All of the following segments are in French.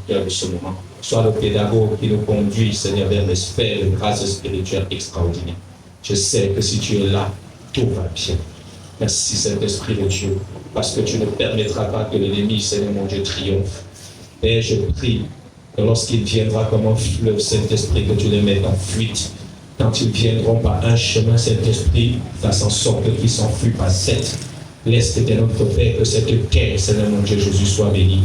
conducteur de ce moment. Sois le pédagogue qui nous conduit, Seigneur, vers l'esprit, une grâce spirituelle extraordinaire. Je sais que si tu es là, tout va bien. Merci, Saint-Esprit de Dieu, parce que tu ne permettras pas que l'ennemi, Seigneur mon Dieu, triomphe. Et je prie que lorsqu'il viendra comme un fleuve, Saint-Esprit, que tu les mettes en fuite. Quand ils viendront par un chemin, Saint-Esprit, fasse en sorte qu'ils s'enfuient par 7. Laisse que notre Père, que cette terre, Seigneur mon Dieu, Jésus, soit béni.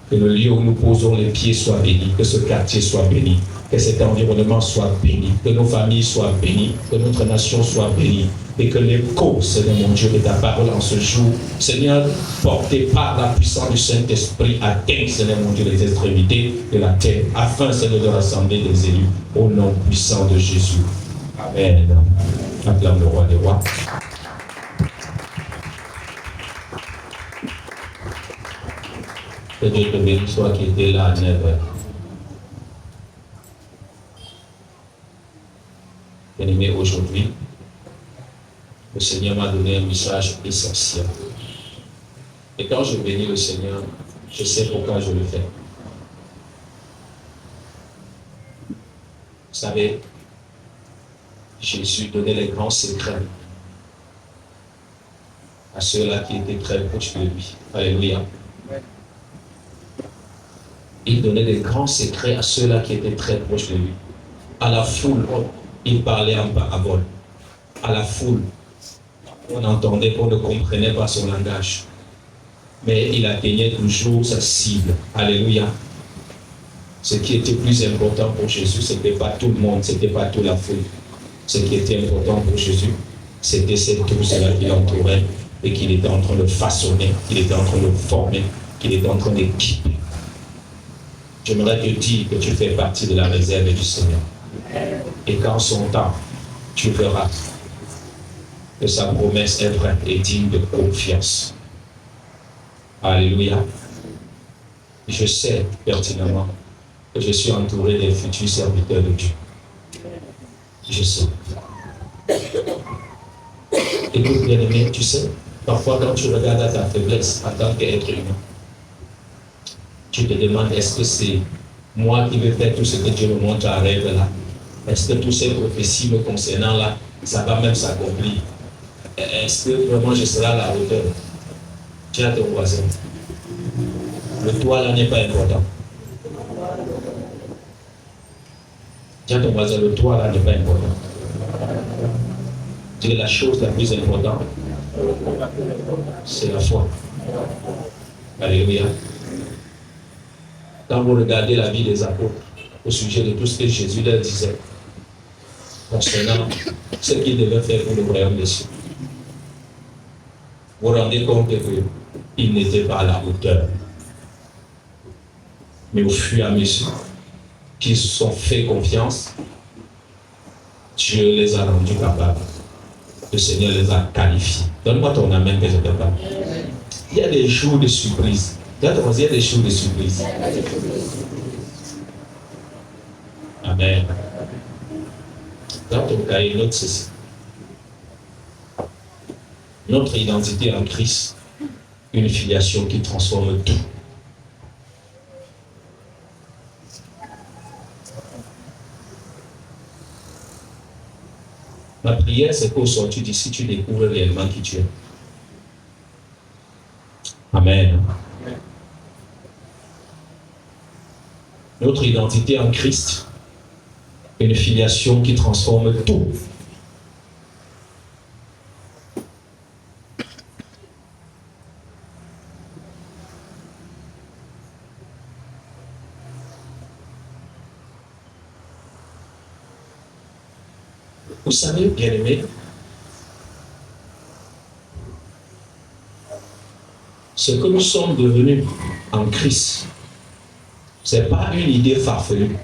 Que le lieu où nous posons les pieds soit béni. Que ce quartier soit béni. Que cet environnement soit béni. Que nos familles soient bénies. Que notre nation soit bénie. Et que l'écho, Seigneur mon Dieu, de ta parole en ce jour, Seigneur, porté par la puissance du Saint-Esprit, atteigne, Seigneur mon Dieu, les extrémités de la terre, afin, Seigneur, de rassembler des élus au nom puissant de Jésus. Amen. Acclame le roi des rois. Que Dieu te bénisse, toi qui étais là à 9h. Bien-aimé, aujourd'hui, le Seigneur m'a donné un message essentiel. Et quand je bénis le Seigneur, je sais pourquoi je le fais. Vous savez, Jésus donnait les grands secrets à ceux-là qui étaient très proches de lui. Alléluia. Il donnait des grands secrets à ceux-là qui étaient très proches de lui. À la foule, il parlait en parabole. À la foule, on entendait qu'on ne comprenait pas son langage. Mais il atteignait toujours sa cible. Alléluia. Ce qui était plus important pour Jésus, ce n'était pas tout le monde, ce n'était pas toute la foule. Ce qui était important pour Jésus, c'était ces 12-là qui l'entouraient et qu'il était en train de façonner, qu'il était en train de former, qu'il était en train d'équiper. J'aimerais te dire que tu fais partie de la réserve du Seigneur. Et qu'en son temps, tu verras que sa promesse est vraie et digne de confiance. Alléluia. Je sais pertinemment que je suis entouré des futurs serviteurs de Dieu. Je sais. Écoute, bien-aimé, tu sais, parfois quand tu regardes à ta faiblesse en tant qu'être humain, tu te demandes, est-ce que c'est moi qui vais faire tout ce que Dieu me montre à rêve là? Est-ce que toutes ces prophéties me concernant là, ça va même s'accomplir? Est-ce que vraiment je serai à la hauteur? Dis à ton voisin, le toit là n'est pas important. Dis à ton voisin, le toit là n'est pas important. Dis la chose la plus importante, c'est la foi. Alléluia. Quand vous regardez la vie des apôtres, au sujet de tout ce que Jésus leur disait, concernant ce qu'ils devaient faire pour le royaume des cieux, vous vous rendez compte qu'ils n'étaient pas à la hauteur. Mais au fur et à mesure qu'ils se sont fait confiance, Dieu les a rendus capables. Le Seigneur les a qualifiés. Donne-moi ton amen que je te parle. Il y a des jours de surprise. Il y a des jours de surprise. Amen. Dans ton cahier, note ceci. Notre identité en Christ, une filiation qui transforme tout. Ma prière, c'est qu'au sortir d'ici, tu découvres réellement qui tu es. Amen. Notre identité en Christ, une filiation qui transforme tout. Vous savez, bien-aimés, ce que nous sommes devenus en Christ, ce n'est pas une idée farfelue,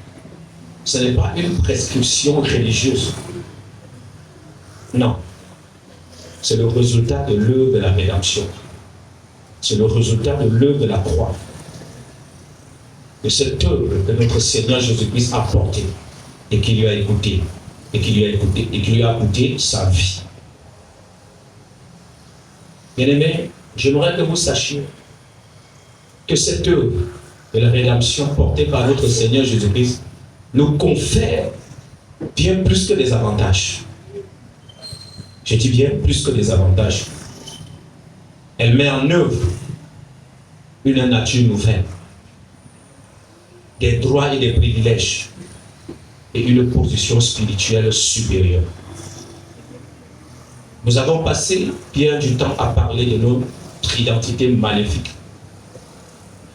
ce n'est pas une prescription religieuse. Non, c'est le résultat de l'œuvre de la rédemption. C'est le résultat de l'œuvre de la croix. De cette œuvre que notre Seigneur Jésus-Christ a portée et qui lui a écouté. Et qui lui a coûté sa vie. Bien-aimés, j'aimerais que vous sachiez que cette œuvre de la rédemption portée par notre Seigneur Jésus-Christ nous confère bien plus que des avantages. Je dis bien plus que des avantages. Elle met en œuvre une nature nouvelle, des droits et des privilèges et une position spirituelle supérieure. Nous avons passé bien du temps à parler de notre identité maléfique,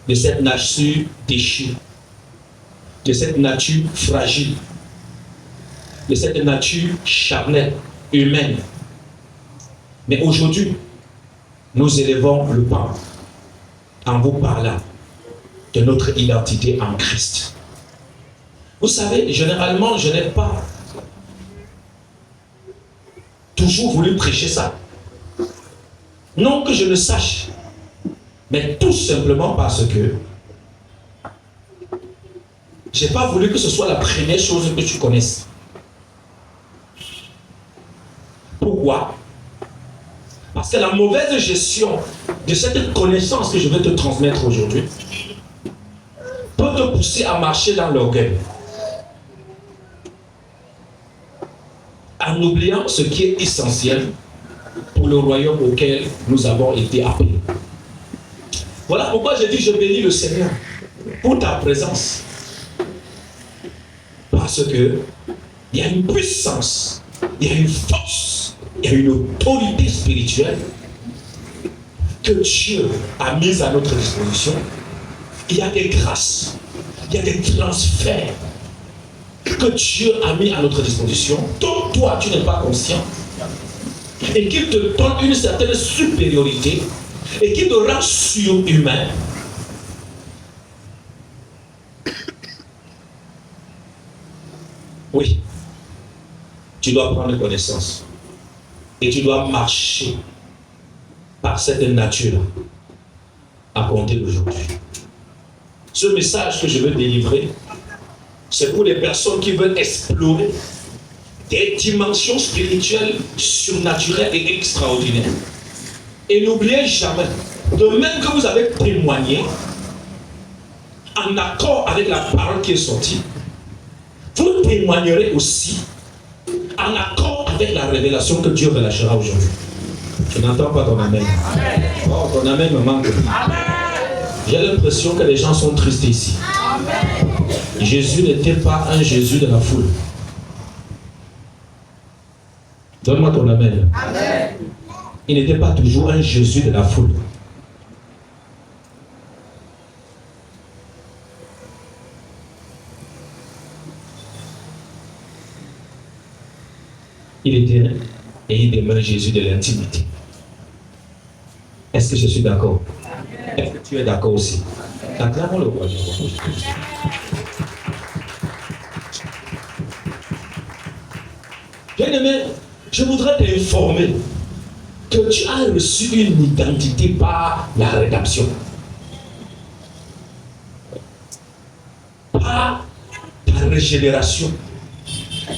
de cette nature déchue, de cette nature fragile, de cette nature charnelle, humaine. Mais aujourd'hui, nous élevons le pan en vous parlant de notre identité en Christ. Vous savez, généralement, je n'ai pas toujours voulu prêcher ça. Non que je ne sache, mais tout simplement parce que je n'ai pas voulu que ce soit la première chose que tu connaisses. Pourquoi? Parce que la mauvaise gestion de cette connaissance que je vais te transmettre aujourd'hui peut te pousser à marcher dans l'orgueil, en oubliant ce qui est essentiel pour le royaume auquel nous avons été appelés. Voilà pourquoi je dis je bénis le Seigneur pour ta présence. Parce que il y a une puissance, il y a une force, il y a une autorité spirituelle que Dieu a mise à notre disposition. Il y a des grâces, il y a des transferts que Dieu a mis à notre disposition, dont toi tu n'es pas conscient, et qui te donne une certaine supériorité et qui te rend surhumain. Oui, tu dois prendre connaissance et tu dois marcher par cette nature-là à compter d'aujourd'hui. Ce message que je veux délivrer, c'est pour les personnes qui veulent explorer des dimensions spirituelles, surnaturelles et extraordinaires. Et n'oubliez jamais, de même que vous avez témoigné en accord avec la parole qui est sortie, vous témoignerez aussi en accord avec la révélation que Dieu relâchera aujourd'hui. Je n'entends pas ton amen. Oh, ton amen me manque. J'ai l'impression que les gens sont tristes ici. Jésus n'était pas un Jésus de la foule. Donne-moi ton amen. Il n'était pas toujours un Jésus de la foule. Il était et il demeure Jésus de l'intimité. Est-ce que je suis d'accord? Est-ce que tu es d'accord aussi? Acclamons le roi du roi. Bien-aimé, je voudrais t'informer que tu as reçu une identité par la rédemption. Par ta régénération.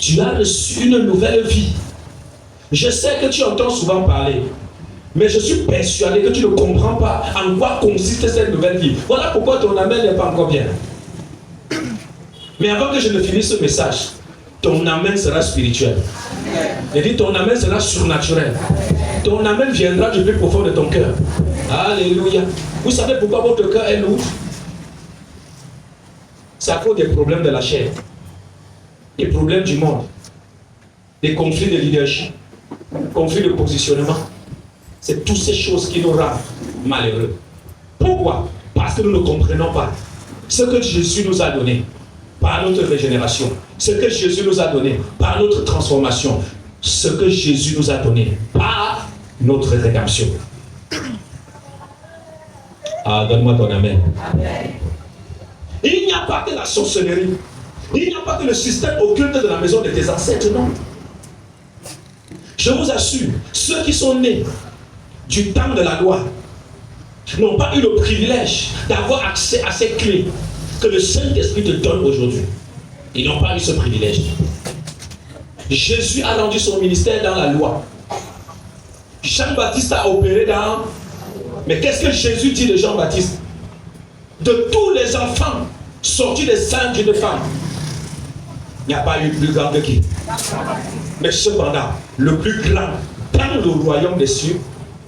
Tu as reçu une nouvelle vie. Je sais que tu entends souvent parler, mais je suis persuadé que tu ne comprends pas en quoi consiste cette nouvelle vie. Voilà pourquoi ton amen n'est pas encore bien. Mais avant que je ne finisse ce message, ton amen sera spirituel. Je dis ton amen sera surnaturel. Ton amen viendra du plus profond de ton cœur. Alléluia. Vous savez pourquoi votre cœur est lourd? C'est à cause des problèmes de la chair, des problèmes du monde, des conflits de leadership, des conflits de positionnement. C'est toutes ces choses qui nous rendent malheureux. Pourquoi? Parce que nous ne comprenons pas ce que Jésus nous a donné par notre régénération, ce que Jésus nous a donné par notre transformation, ce que Jésus nous a donné par notre rédemption. Ah, donne-moi ton amen. Amen. Il n'y a pas que la sorcellerie. Il n'y a pas que le système occulte de la maison de tes ancêtres, non. Je vous assure, ceux qui sont nés du temps de la loi n'ont pas eu le privilège d'avoir accès à ces clés que le Saint-Esprit te donne aujourd'hui. Ils n'ont pas eu ce privilège. Jésus a rendu son ministère dans la loi. Jean-Baptiste a opéré dans... Mais qu'est-ce que Jésus dit de Jean-Baptiste? de tous les enfants sortis des seins d'une femme, il n'y a pas eu plus grand que qui. Mais cependant, le plus grand dans le royaume des cieux,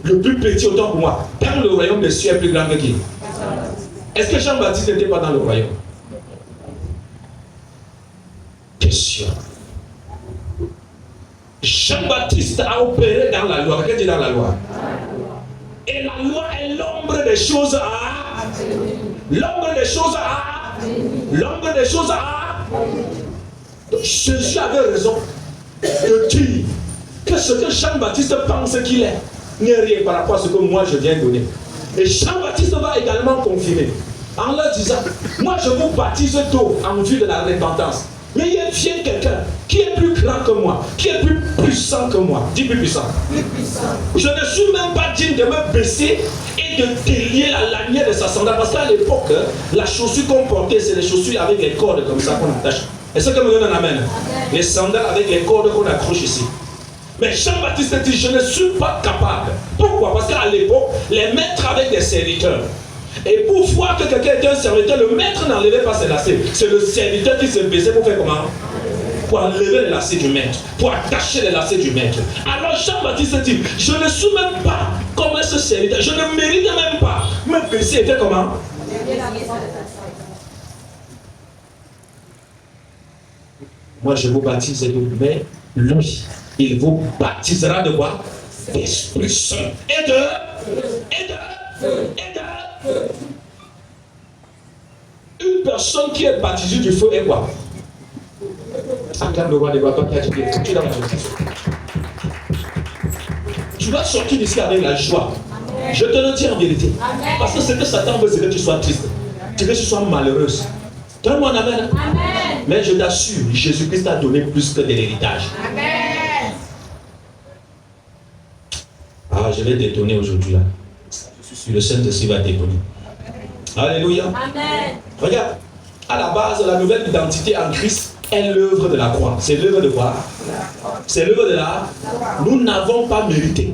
le plus petit autant pour moi, dans le royaume des cieux est plus grand que qui. Est-ce que Jean-Baptiste n'était pas dans le royaume? Question. Jean-Baptiste a opéré dans la loi. Qu'est-ce qu'il dit dans la loi? Et la loi est l'ombre des choses à. L'ombre des choses à. L'ombre des choses à. Donc Jésus avait raison de dire que ce que Jean-Baptiste pense qu'il est n'est rien par rapport à ce que moi je viens donner. Et Jean-Baptiste va également confirmer en leur disant, moi je vous baptise d'eau en vue de la repentance. Mais il vient quelqu'un qui est plus grand que moi, qui est plus puissant que moi. Dis plus puissant. Plus puissant. Je ne suis même pas digne de me baisser et de délier la lanière de sa sandale. Parce qu'à l'époque, la chaussure qu'on portait, c'est les chaussures avec les cordes comme ça qu'on attache. Est-ce que me donne un amen? Les sandales avec les cordes qu'on accroche ici. Mais Jean-Baptiste dit, je ne suis pas capable. Pourquoi? Parce qu'à l'époque, les maîtres avaient des serviteurs. Et pour voir que quelqu'un était un serviteur, le maître n'enlevait pas ses lacets. C'est le serviteur qui se baissait pour faire comment? Pour enlever les lacets du maître, pour attacher les lacets du maître. Alors Jean-Baptiste dit, je ne suis même pas comme ce serviteur, je ne mérite même pas me baisser et faire comment? Moi je vous baptise de l'eau, mais lui, il vous baptisera de quoi? D'Esprit Saint et de une personne qui est baptisée du feu est quoi? Acclame le roi des rois, toi qui as dit que tu es dans la baptisation. Tu vas sortir d'ici avec la joie. Amen. Je te le dis en vérité. Amen. Parce que ce que Satan veut, c'est que tu sois triste. Tu veux que tu sois malheureuse. Donne-moi un amen. Amen. Mais je t'assure, Jésus-Christ a donné plus que de l'héritage. Amen. Ah, je vais t'étonner aujourd'hui là. Je suis sûr, le Saint-Esprit va t'étonner. Alléluia. Amen. Regarde, à la base, la nouvelle identité en Christ est l'œuvre de la croix. C'est l'œuvre de quoi? C'est l'œuvre de la croix. Nous n'avons pas mérité.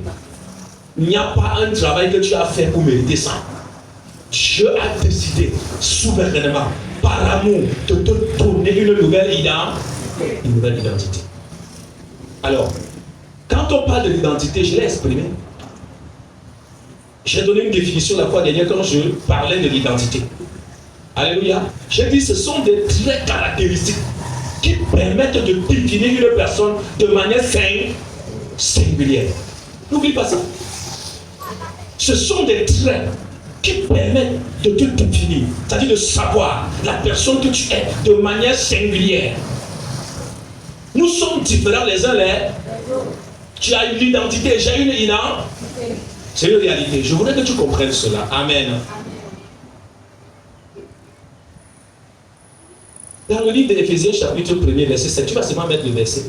Il n'y a pas un travail que tu as fait pour mériter ça. Dieu a décidé souverainement, par amour, de te donner une nouvelle identité. Alors, quand on parle de l'identité, je l'ai exprimé. J'ai donné une définition la fois dernière quand je parlais de l'identité. Alléluia. J'ai dit ce sont des traits caractéristiques qui permettent de définir une personne de manière singulière. N'oublie pas ça. Ce sont des traits qui permettent de te définir, c'est-à-dire de savoir la personne que tu es de manière singulière. Nous sommes différents les uns les autres. Tu as une identité, j'ai une identité. C'est une réalité. Je voudrais que tu comprennes cela. Amen. Dans le livre d'Éphésiens, chapitre 1er, verset 7, tu vas seulement mettre le verset.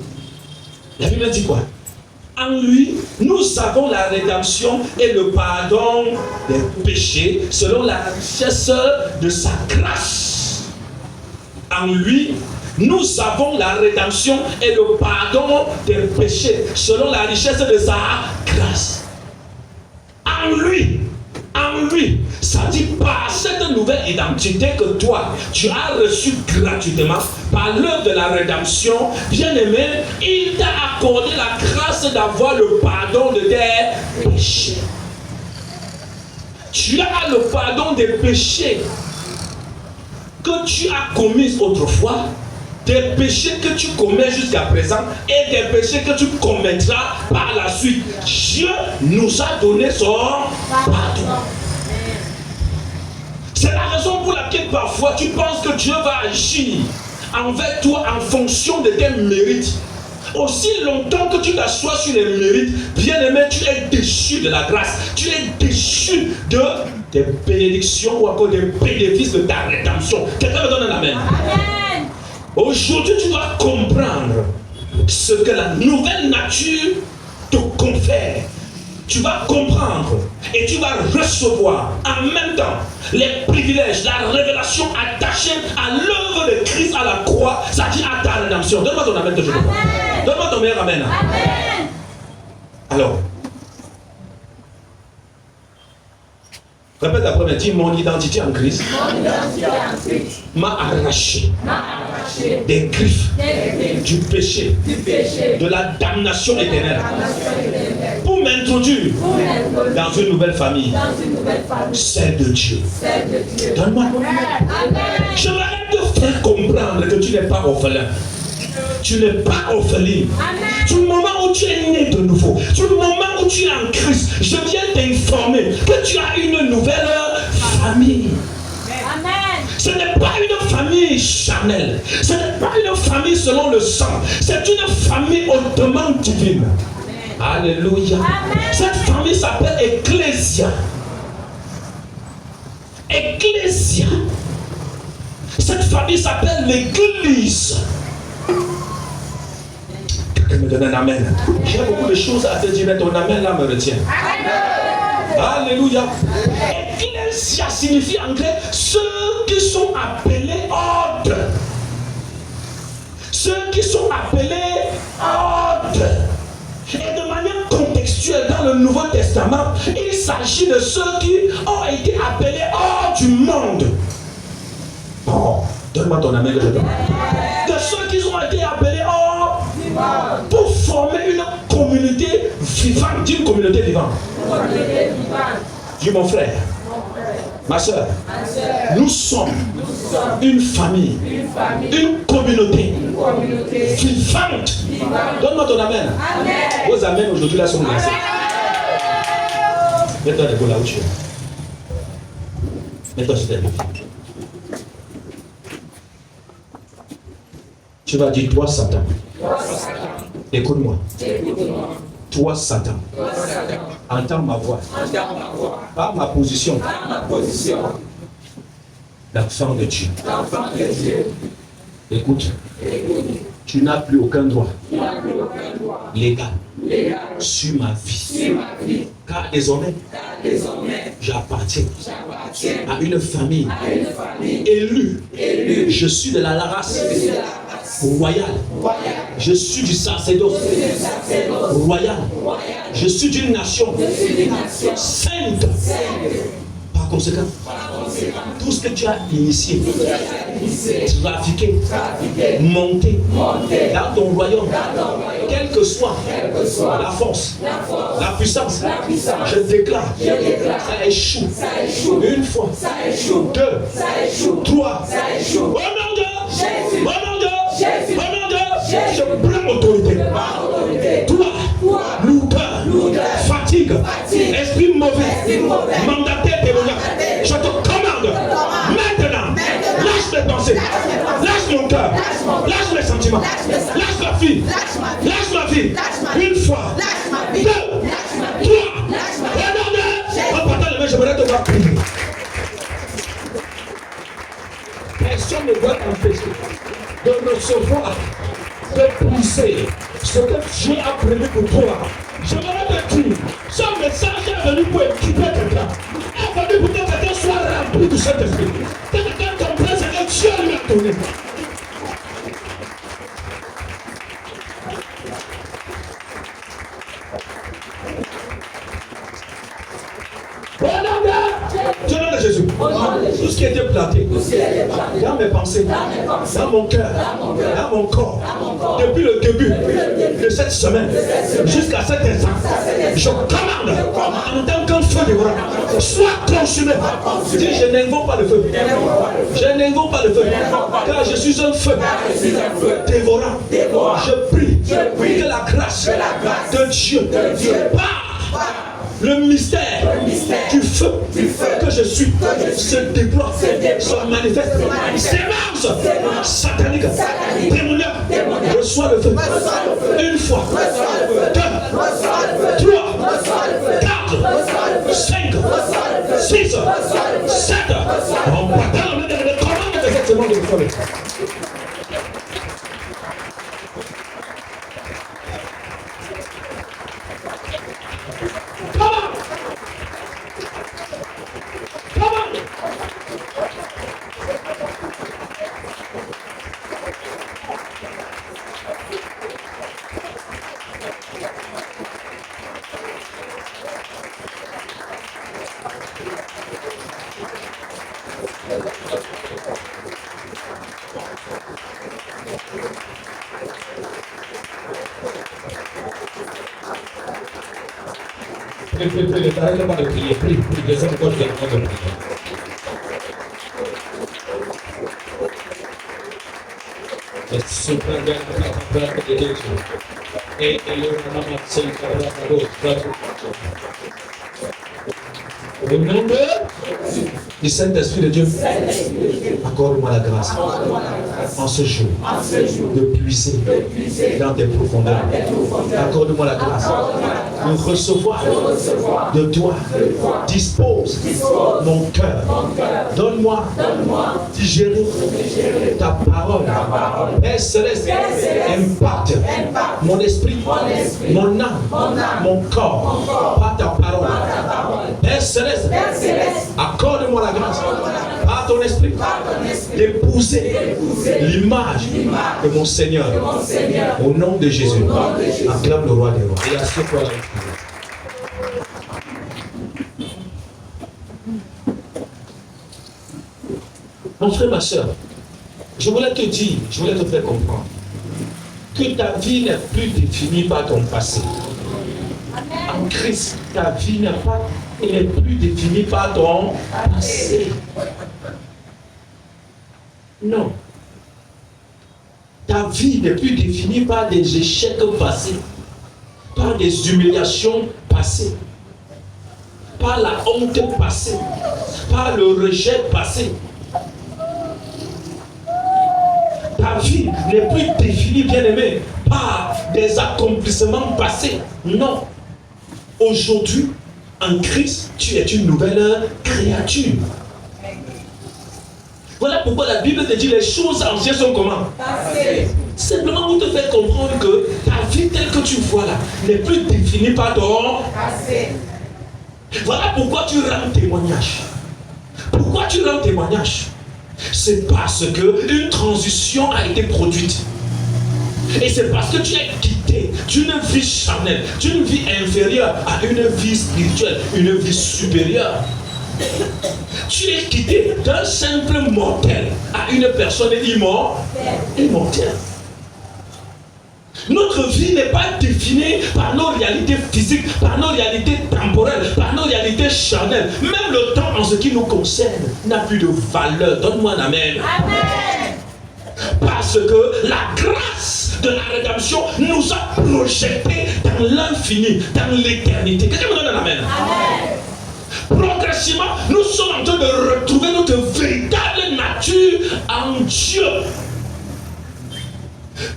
La Bible dit quoi? En lui, nous avons la rédemption et le pardon des péchés selon la richesse de sa grâce. En lui, nous avons la rédemption et le pardon des péchés selon la richesse de sa grâce. En lui, ça dit par cette nouvelle identité que toi, tu as reçu gratuitement par l'œuvre de la rédemption, bien-aimé, il t'a accordé la grâce d'avoir le pardon de tes péchés. Tu as le pardon des péchés que tu as commis autrefois, des péchés que tu commets jusqu'à présent et des péchés que tu commettras par la suite. Dieu nous a donné son pardon. C'est la raison pour laquelle parfois tu penses que Dieu va agir envers toi en fonction de tes mérites. Aussi longtemps que tu t'assois sur les mérites, bien-aimé, tu es déchu de la grâce. Tu es déchu des bénédictions ou encore des bénéfices de ta rédemption. Quelqu'un me donne un amen. Amen. Aujourd'hui, tu dois comprendre ce que la nouvelle nature te confère. Tu vas comprendre et tu vas recevoir en même temps les privilèges, la révélation attachée à l'œuvre de Christ à la croix, c'est-à-dire à ta rédemption. Donne-moi ton amen que je veux voir. Donne-moi ton meilleur amen. Amen. Alors, Répète la première, dis mon identité en Christ m'a arraché des griffes du péché, de la damnation éternelle pour m'introduire dans une nouvelle famille, celle de Dieu. Donne-moi. J'aimerais te faire comprendre que tu n'es pas orphelin. Tu n'es pas orpheline. Du moment où tu es né de nouveau, du moment où tu es en Christ, je viens t'informer que tu as une nouvelle famille. Amen. Ce n'est pas une famille charnelle. Ce n'est pas une famille selon le sang. C'est une famille hautement divine. Amen. Alléluia. Amen. Cette famille s'appelle Ecclésia. Ecclésia. Cette famille s'appelle l'Église. Quelqu'un me donne un amen. J'ai beaucoup de choses à te dire, mais ton amen là me retient. Amen. Alléluia. Ecclésia signifie en grec ceux qui sont appelés ordre. Ceux qui sont appelés ordre. Et de manière contextuelle dans le Nouveau Testament, il s'agit de ceux qui ont été appelés hors du monde. Oh, donne-moi ton amen. De ceux qui ont été appelés hors du monde pour former une communauté vivante. Dis une communauté vivante. Dis mon frère. Ma soeur, nous sommes une famille, une communauté vivante. Donne-moi ton amen. Vos amens aujourd'hui là sont glacés. Mets-toi debout là où tu es. Mets-toi sur tes deux pieds. Tu vas dire, toi Satan. Écoute-moi. Toi Satan. Entends ma voix. Par ma position. L'enfant de Dieu. Écoute. Tu n'as plus aucun droit légal sur ma vie. Car désormais, j'appartiens à une famille élue. Je suis de la race royale. Je suis du sacerdoce royal. Je suis d'une nation sainte. Par conséquent, tout ce que tu as initié, trafiqué, monté dans ton royaume, quelle que soit la force, la puissance, je déclare, ça échoue. Une fois, deux, trois, au nom de Jésus, au nom de Jésus, au nom de Jésus, je prends autorité. Toi, lourdeur, fatigue, esprit mauvais, mandataire démoniaque, je te commande maintenant, lâche mes pensées, lâche mon cœur, lâche mes sentiments, lâche ma vie, lâche ma vie, une fois, deux, trois, en partant les mains, j'aimerais te voir prier. Personne ne doit t'empêcher de recevoir, de pousser ce que Dieu a prévu pour toi. J'aimerais te dire, ce message est venu pour équiper quelqu'un. Est venu pour que quelqu'un soit rempli du Saint-Esprit. Que quelqu'un comprenne ce que Dieu lui a donné. Au nom de Jésus, tout ce qui était planté dans mes pensées, dans mon cœur, dans mon corps, depuis le début de cette semaine jusqu'à cet instant, je commande en tant qu'un feu dévorant, soit consumé. Dis, je n'invoque pas le feu. Je n'invoque pas le feu, car je suis un feu dévorant. Je prie que la grâce de Dieu par le mystère du feu que je suis se déploie, se manifeste. Sémence satanique, démoniaque, reçois le feu. Une fois, deux, trois, quatre, cinq, six, sept. On partage le commande de cette semaine de feu. Arrête pas de prier, prie, les autres poches de prier. Au nom du Saint-Esprit de Dieu, accorde-moi la grâce en ce jour de puiser dans tes profondeurs. Accorde-moi la grâce de recevoir de toi. Dispose mon cœur. Donne-moi digérer ta parole. Père Céleste, impacte mon esprit, mon âme, mon corps par ta parole. Père Céleste, accorde-moi la grâce par ton esprit d'épouser l'image de mon Seigneur. Au nom de Jésus, acclame le roi des rois. Et assieds-toi là. Mon frère, ma soeur, je voulais te dire, je voulais te faire comprendre que ta vie n'est plus définie par ton passé. En Christ, ta vie n'est plus définie par ton passé. Non. Ta vie n'est plus définie par des échecs passés, par des humiliations passées, par la honte passée, par le rejet passé. Ta vie n'est plus définie, bien-aimé, par des accomplissements passés. Non. Aujourd'hui, en Christ, tu es une nouvelle créature. Voilà pourquoi la Bible te dit les choses anciennes sont comment? Passées. Simplement pour te faire comprendre que ta vie telle que tu vois là n'est plus définie par ton passé. Voilà pourquoi tu rends témoignage. Pourquoi tu rends témoignage? C'est parce que une transition a été produite. Et c'est parce que tu es quitté d'une vie charnelle, d'une vie inférieure à une vie spirituelle, une vie supérieure. Tu es quitté d'un simple mortel à une personne immortelle. Notre vie n'est pas définie par nos réalités physiques, par nos réalités temporelles, par nos réalités charnelles. Même le temps en ce qui nous concerne n'a plus de valeur. Donne-moi un amen. Amen. Parce que la grâce de la rédemption nous a projetés dans l'infini, dans l'éternité. Quelqu'un me donne un amen. Amen. Progressivement, nous sommes en train de retrouver notre véritable nature en Dieu.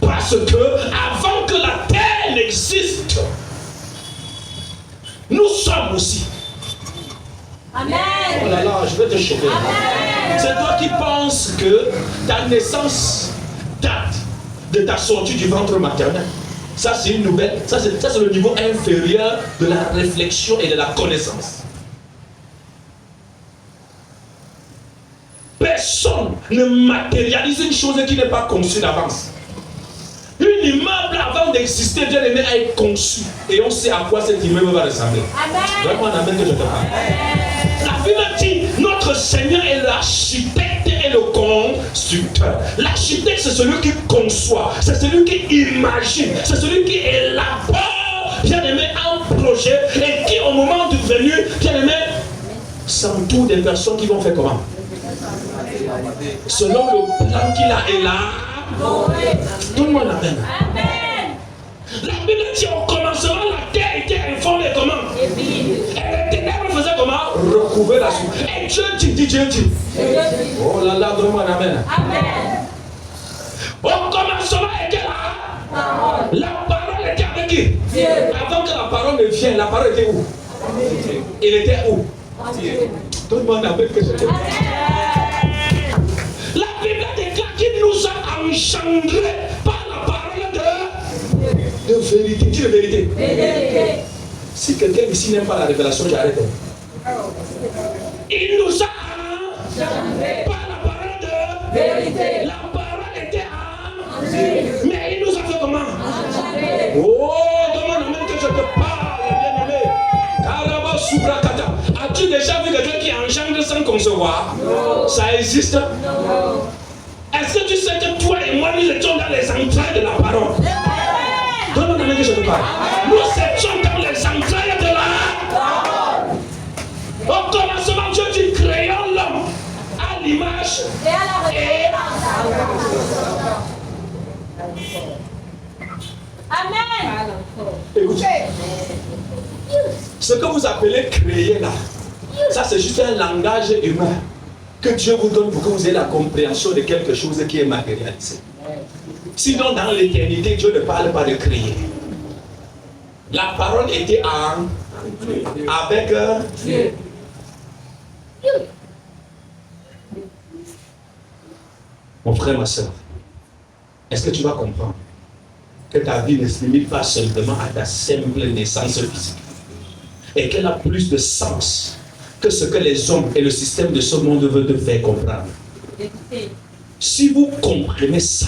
Parce que avant que la terre n'existe, nous sommes aussi. Amen. Oh là là, je vais te choquer. C'est toi qui penses que ta naissance date de ta sortie du ventre maternel. Ça c'est une nouvelle, ça c'est le niveau inférieur de la réflexion et de la connaissance. Personne ne matérialise une chose qui n'est pas conçue d'avance. Une immeuble avant d'exister, bien aimé, a été conçu. Et on sait à quoi cet immeuble va ressembler. Donne-moi un amen que je te parle. La Bible dit, notre Seigneur est l'architecte et le constructeur. L'architecte, c'est celui qui conçoit, c'est celui qui imagine, c'est celui qui élabore, bien aimé, un projet et qui, au moment du venu, bien aimé, s'entoure des personnes qui vont faire comment? Selon le plan qu'il a élaboré. Donne-moi un amen. La Bible dit au commencement, la terre était informe et comment? Et les ténèbres faisaient comment? Recouvrir la suite. Et Dieu dit. Oh là là, donne-moi un amen. Au commencement était la parole était avec qui? Dieu. Avant que la parole ne vienne, la parole était où? Il était où? Donne-moi un amen que je te dis. La Bible déclare qu'il nous a engendrés par la parole de vérité. Dis de vérité. Si quelqu'un ici n'aime pas la révélation, j'arrête. Il nous a engendrés par la parole de vérité. La parole était mais il nous a fait comment? Oh, demande même que je te parle, bien-aimé. Karaba Subrakata. As-tu déjà vu quelqu'un qui engendre sans concevoir? Non. Ça existe? Non. Est-ce que tu sais que toi et moi, nous nous étions dans les entrailles de la parole. Donne-moi la main que je te parle. Nous étions dans les entrailles de la parole. Au commencement, Dieu dit créons l'homme à l'image et à la Amen. Écoutez, ce que vous appelez créer là, ça c'est juste un langage humain que Dieu vous donne pour que vous ayez la compréhension de quelque chose qui est matérialisé. Sinon, dans l'éternité, Dieu ne parle pas de créer. La parole était avec Dieu. Mon frère, ma soeur, est-ce que tu vas comprendre que ta vie ne se limite pas simplement à ta simple naissance physique et qu'elle a plus de sens que ce que les hommes et le système de ce monde veulent te faire comprendre? Si vous comprenez ça,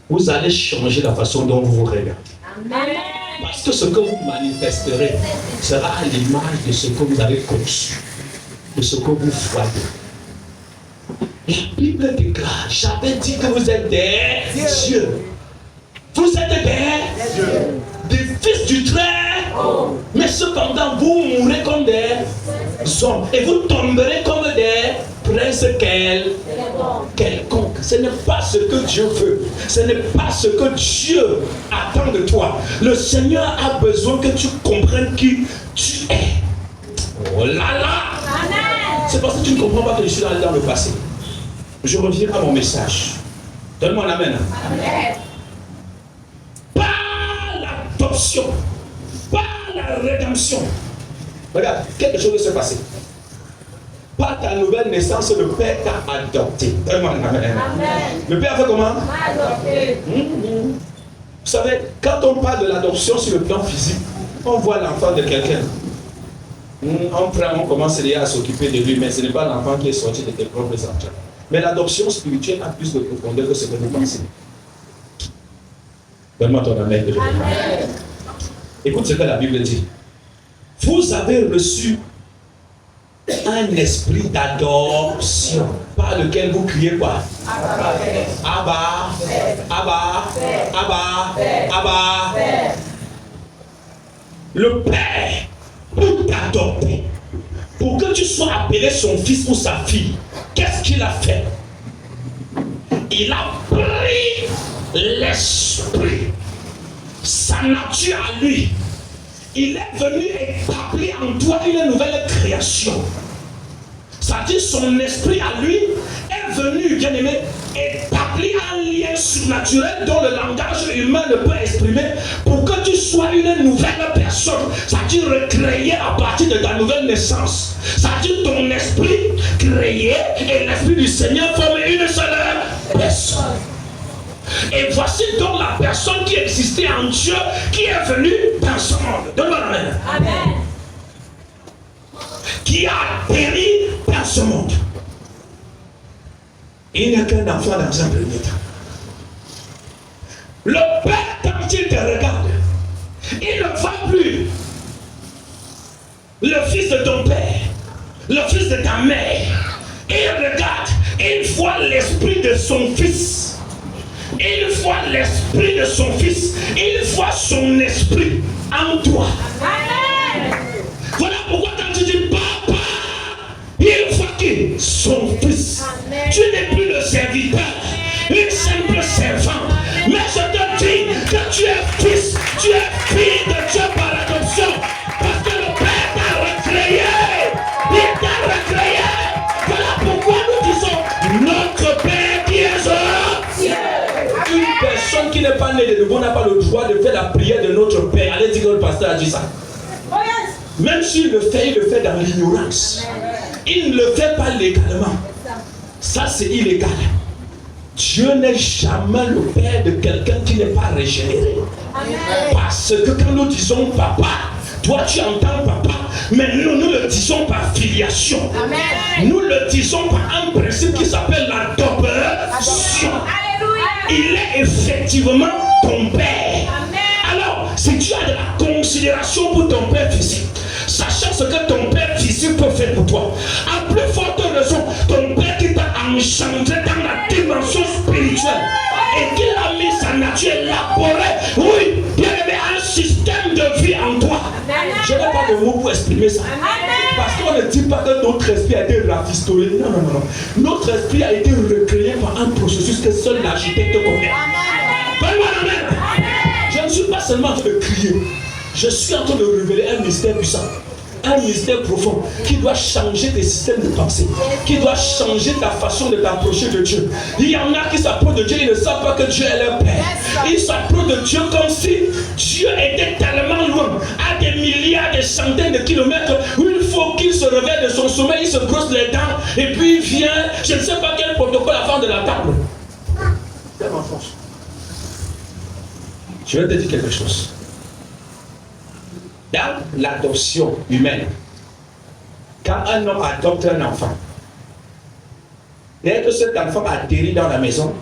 vous allez changer la façon dont vous vous regardez. Amen. Parce que ce que vous manifesterez sera à l'image de ce que vous avez conçu, de ce que vous voyez. La Bible déclare, j'avais dit que vous êtes des dieux. Vous êtes des fils du Très-Haut. Mais cependant, vous mourrez comme des hommes. Et vous tomberez comme des princes quelconques. Ce n'est pas ce que Dieu veut. Ce n'est pas ce que Dieu attend de toi. Le Seigneur a besoin que tu comprennes qui tu es. Oh là là! C'est parce que tu ne comprends pas que je suis allé dans le passé. Je reviens à mon message. Donne-moi l'amen. Amen. L'adoption, par la rédemption. Regarde, quelque chose s'est passé. Par ta nouvelle naissance, le Père t'a adopté. Donne-moi l'amen. Le Père a fait comment? Adopté. Vous savez, quand on parle de l'adoption sur le plan physique, on voit l'enfant de quelqu'un. On commence déjà à s'occuper de lui, mais ce n'est pas l'enfant qui est sorti de tes propres entrailles. Mais l'adoption spirituelle a plus de profondeur que ce que vous pensez. Donne-moi ton amen. Écoute ce que la Bible dit. Vous avez reçu un esprit d'adoption par lequel vous criez quoi? Abba, Abba, Abba, Abba. Le Père, pour t'adopter, pour que tu sois appelé son fils ou sa fille, qu'est-ce qu'il a fait? Il a pris l'esprit, sa nature à lui. Il est venu établir en toi une nouvelle création. C'est-à-dire son esprit à lui est venu, bien aimé, établir un lien surnaturel dont le langage humain ne peut exprimer pour que tu sois une nouvelle personne. C'est-à-dire recréé à partir de ta nouvelle naissance. C'est-à-dire ton esprit créé et l'esprit du Seigneur forment une seule personne. Et voici donc la personne qui existait en Dieu, qui est venue dans ce monde. Donne-moi la main. Amen. Qui a péri dans ce monde. Il n'y a qu'un enfant dans un premier temps. Le Père, quand il te regarde, il ne voit plus le fils de ton père, le fils de ta mère. Il regarde, il voit l'esprit de son fils. Il voit l'esprit de son fils. Il voit son esprit en toi. Amen. Voilà pourquoi quand tu dis papa, il voit qui? Son fils. Amen. Tu n'es plus le serviteur, une simple servante. Mais je te dis que tu es fils, tu es fille de Dieu par adoption. Parce que le Père t'a recréé. Il t'a recréé. Voilà pourquoi nous disons notre Père qui est au ciel. Une personne qui n'est pas née de nouveau n'a pas le droit de faire la prière de notre Père. Allez dire que le pasteur a dit ça. Même s'il le fait, il le fait dans l'ignorance. Il ne le fait pas légalement. Ça, c'est illégal. Dieu n'est jamais le Père de quelqu'un qui n'est pas régénéré. Parce que quand nous disons papa, toi tu entends papa, mais nous le disons par filiation. Amen. Nous le disons par un principe qui s'appelle l'adoption. Il est effectivement ton père. Amen. Alors, si tu as de la considération pour ton père physique, sachant ce que ton père physique peut faire pour toi, à plus forte raison, ton père qui t'a engendré dans la dimension spirituelle, tu élaborais, oui, bien aimé, un système de vie en toi. Je n'ai pas de mots pour exprimer ça. Parce qu'on ne dit pas que notre esprit a été rafistolé. Non, non, non, non. Notre esprit a été recréé par un processus que seul l'architecte connaît. Amen. Je ne suis pas seulement en train de crier. Je suis en train de révéler un mystère puissant. Un mystère profond qui doit changer tes systèmes de pensée, qui doit changer ta façon de t'approcher de Dieu. Il y en a qui s'approchent de Dieu, ils ne savent pas que Dieu est leur Père. Ils s'approchent de Dieu comme si Dieu était tellement loin, à des milliards, des centaines de kilomètres, où il faut qu'il se réveille de son sommeil, il se brosse les dents, et puis il vient, je ne sais pas quel protocole avant de la table. Je vais te dire quelque chose. Dans l'adoption humaine, quand un homme adopte un enfant, dès que cet enfant atterrit dans la maison,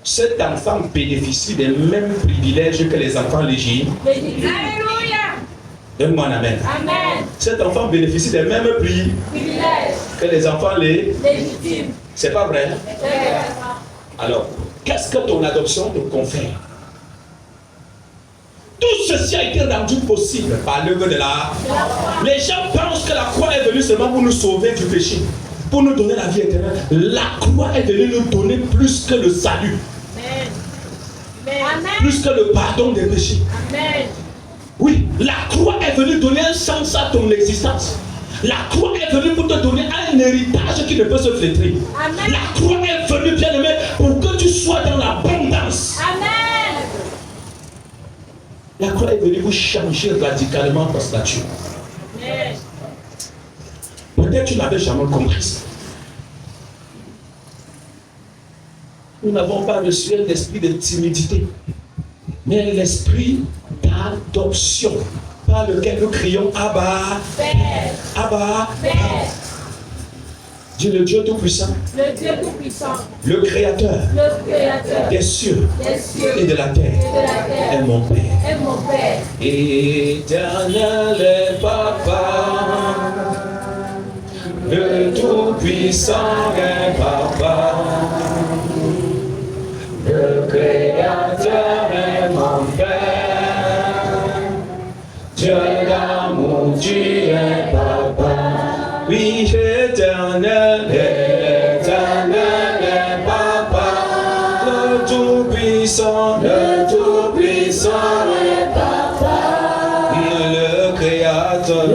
cet enfant bénéficie des mêmes privilèges que les enfants légitimes. Alléluia. Donne-moi un amen. Amen. Cet enfant bénéficie des mêmes privilèges que les enfants légitimes. C'est pas vrai? Alors, qu'est-ce que ton adoption te confère? Tout ceci a été rendu possible par l'œuvre de la croix. Les gens pensent que la croix est venue seulement pour nous sauver du péché, pour nous donner la vie éternelle. La croix est venue nous donner plus que le salut. Amen. Plus que le pardon des péchés. Amen. Oui, la croix est venue donner un sens à ton existence. La croix est venue pour te donner un héritage qui ne peut se flétrir. Amen. La croix est venue, bien aimé, pour que tu sois dans l'abondance. Amen. La croix est venue vous changer radicalement ta statut. Peut-être tu n'avais jamais compris ça. Nous n'avons pas reçu un esprit de timidité, mais l'esprit d'adoption par lequel nous crions Abba, Père. Abba, Père. Dieu, le Dieu Tout-Puissant, le Créateur, des cieux et de la terre, est mon Père. Éternel est Papa, le Tout-Puissant est Papa, le Créateur est mon Père, Dieu d'amour, tu es Papa. Oui, éternel est Papa, le Tout-Puissant est Papa, le Créateur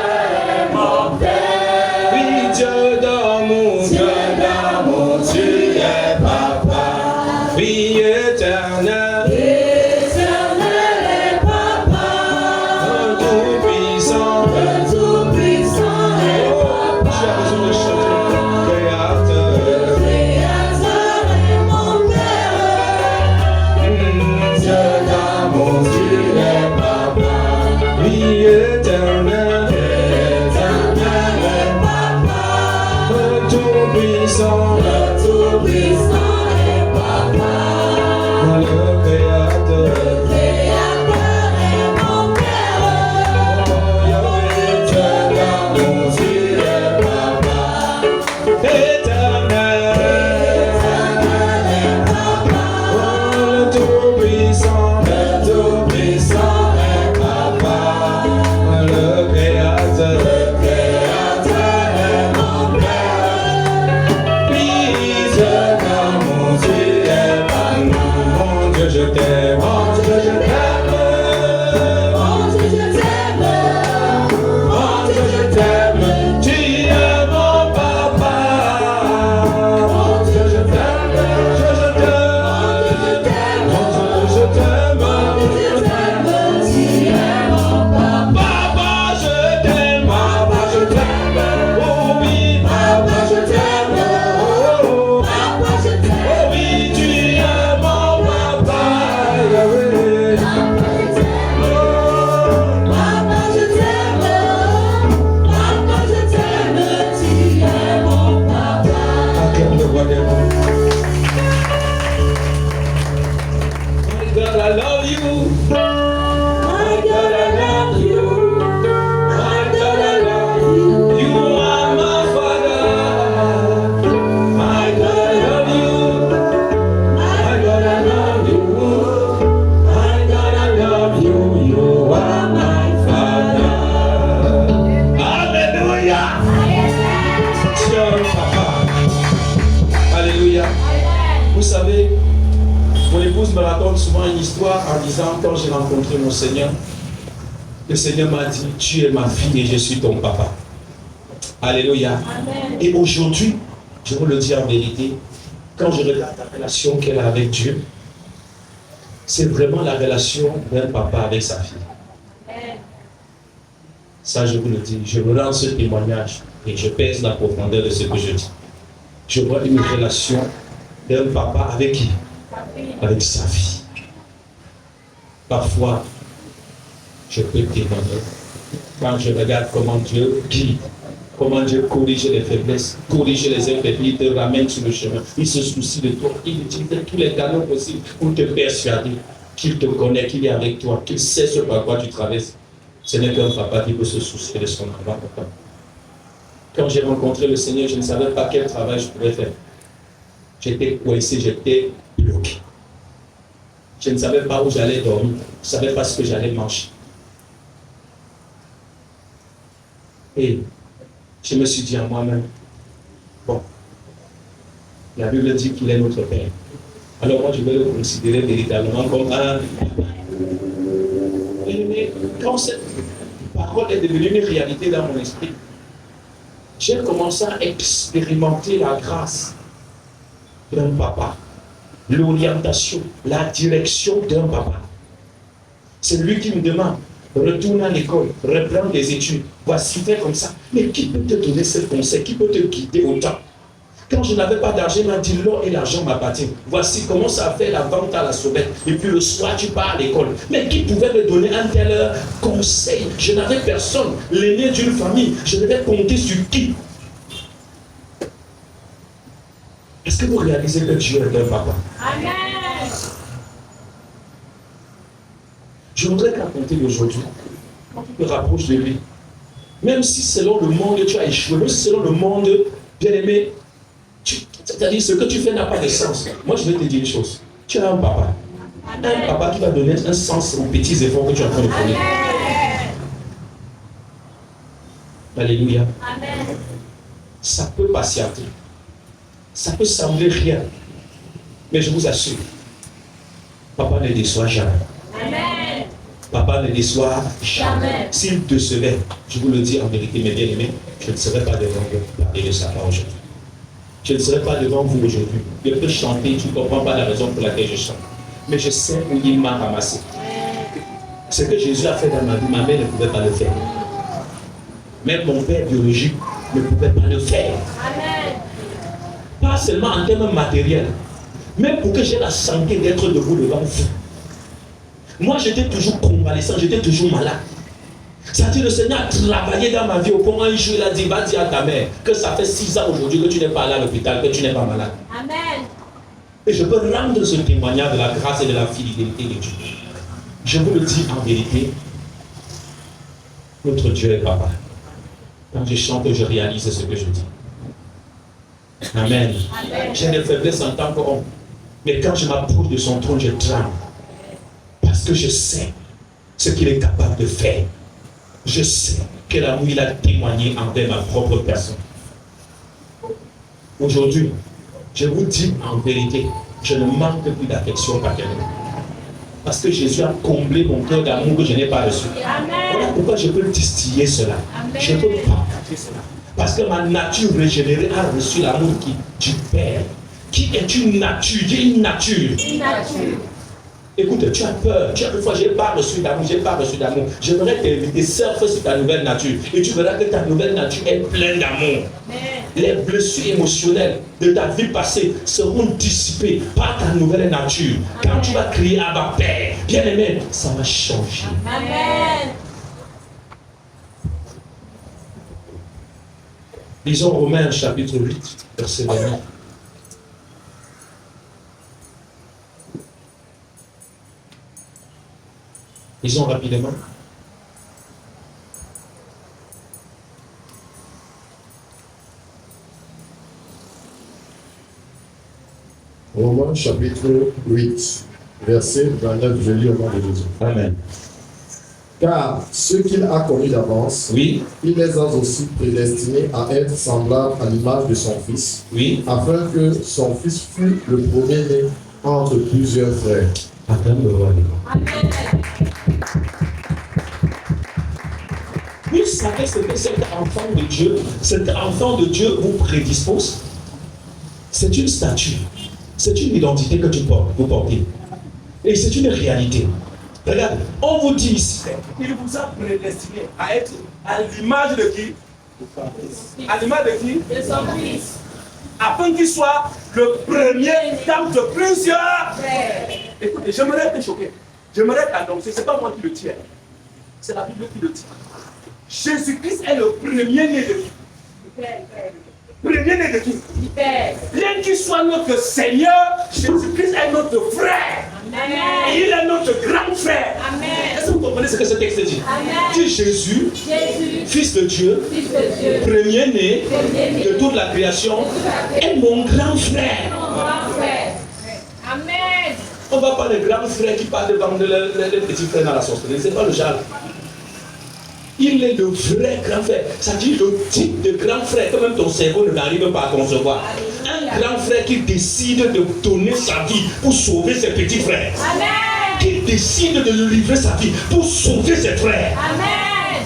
est mon Père. Oui, Dieu d'amour, tu es Papa. Oui, éternel est Papa, le Tout-Puissant le Tout-Puissant est Papa. Vous savez, mon épouse me raconte souvent une histoire en disant, quand j'ai rencontré mon Seigneur, le Seigneur m'a dit, tu es ma fille et je suis ton papa. Alléluia. Amen. Et aujourd'hui, je vous le dis en vérité, quand je regarde la relation qu'elle a avec Dieu, c'est vraiment la relation d'un papa avec sa fille. Amen. Ça, je vous le dis, je me rends ce témoignage et je pèse la profondeur de ce que je dis. Je vois une relation d'un papa avec qui? Avec sa fille. Parfois, je peux témoigner quand je regarde comment Dieu guide, comment Dieu corrige les faiblesses, corrige les imperfections, te ramène sur le chemin. Il se soucie de toi, il utilise tous les canaux possibles pour te persuader qu'il te connaît, qu'il est avec toi, qu'il sait ce par quoi tu traverses. Ce n'est qu'un papa qui peut se soucier de son enfant. Quand j'ai rencontré le Seigneur, je ne savais pas quel travail je pouvais faire. J'étais coincé, j'étais bloqué. Je ne savais pas où j'allais dormir. Je ne savais pas ce que j'allais manger. Et je me suis dit à moi-même, bon, la Bible dit qu'il est notre Père. Alors moi, je vais le considérer véritablement comme un... Et quand cette parole est devenue une réalité dans mon esprit, j'ai commencé à expérimenter la grâce d'un papa, l'orientation, la direction d'un papa. C'est lui qui me demande, retourne à l'école, reprends tes études, voici, fais comme ça. Mais qui peut te donner ce conseil? Qui peut te guider autant? Quand je n'avais pas d'argent, il m'a dit, l'or et l'argent m'appartiennent. Voici, commence à faire la vente à la sauvette. Et puis le soir, tu pars à l'école. Mais qui pouvait me donner un tel conseil? Je n'avais personne. L'aîné d'une famille, je devais compter sur qui? Est-ce que vous réalisez que Dieu est un papa? Amen. Je voudrais te raconter aujourd'hui, quand tu te rapproches de lui, même si selon le monde tu as échoué, même si selon le monde, bien aimé, c'est-à-dire ce que tu fais n'a pas de sens. Moi, je vais te dire une chose. Tu as un papa. Amen. Un papa qui va donner un sens aux petits efforts que tu es en train de faire. Alléluia. Amen. Ça peut patienter. Ça peut sembler rien. Mais je vous assure, papa ne déçoit jamais. Amen. Papa ne déçoit jamais. S'il décevait, je vous le dis en vérité, mes bien-aimés, je ne serais pas devant vous parler de sa part aujourd'hui. Je ne serai pas devant vous aujourd'hui. Je peux chanter, tu ne comprends pas la raison pour laquelle je chante. Mais je sais où il m'a ramassé. Ce que Jésus a fait dans ma vie, ma mère ne pouvait pas le faire. Même mon père biologique ne pouvait pas le faire. Amen. Pas seulement en termes matériels, même pour que j'ai la santé d'être debout devant vous. Moi, j'étais toujours convalescent, j'étais toujours malade. C'est-à-dire le Seigneur a travaillé dans ma vie au point où un jour il a dit, va dire à ta mère que ça fait 6 ans aujourd'hui que tu n'es pas allé à l'hôpital, que tu n'es pas malade. Amen. Et je peux rendre ce témoignage de la grâce et de la fidélité de Dieu. Je vous le dis en vérité, notre Dieu est papa. Quand je chante, je réalise ce que je dis. Amen. Amen. J'ai des faiblesses en tant qu'homme. Mais quand je m'approche de son trône, je tremble. Parce que je sais ce qu'il est capable de faire. Je sais quel amour il a témoigné envers ma propre personne. Aujourd'hui, je vous dis en vérité, je ne manque plus d'affection paternelle. Parce que Jésus a comblé mon cœur d'amour que je n'ai pas reçu. Amen. Voilà pourquoi je peux distiller cela. Amen. Je peux partager cela. Parce que ma nature régénérée a reçu l'amour du Père. Qui est une nature. J'ai une nature. Une nature. Écoute, tu as peur. Tu as une fois, je n'ai pas reçu d'amour, je n'ai pas reçu d'amour. J'aimerais t'inviter, surfe sur ta nouvelle nature. Et tu verras que ta nouvelle nature est pleine d'amour. Les blessures émotionnelles de ta vie passée seront dissipées par ta nouvelle nature. Quand tu vas crier à ma Père, bien aimé, ça va changer. Amen. Lisons Romains chapitre 8, verset 29. Lisons rapidement. Romains chapitre 8, verset 29, je lis au nom de Jésus. Amen. Car ceux qu'il a connus d'avance, Oui, il les a aussi prédestinés à être semblables à l'image de son Fils, oui. afin que son Fils fût le premier-né entre plusieurs frères. Attends, le roi. Vous savez ce que cet enfant de Dieu vous prédispose. C'est une statue, c'est une identité que vous portez. Et c'est une réalité. Regarde, on vous dit ici, il vous a prédestiné à être à l'image de qui? À l'image de qui? De son Fils. Afin qu'il soit le premier d'entre plusieurs. Écoutez, j'aimerais te choquer. J'aimerais t'annoncer, ce n'est pas moi qui le tiens. C'est la Bible qui le dit. Jésus-Christ est le premier-né de qui? Premier-né de qui? Rien qu'il soit notre Seigneur, Jésus-Christ est notre frère. Amen. Et il est notre grand frère. Amen. Est-ce que vous comprenez ce que ce texte dit? Dit Jésus, Fils de Dieu, premier-né de toute la création, est mon grand frère. Amen. On ne va pas les grands frères qui parlent devant les petits frères dans la sorcellerie. Ce n'est pas le genre. Il est le vrai grand frère. Ça dit le type de grand frère que même ton cerveau ne n'arrive pas à concevoir. Un grand frère qui décide de donner sa vie pour sauver ses petits frères. Amen. Qui décide de lui livrer sa vie pour sauver ses frères. Amen.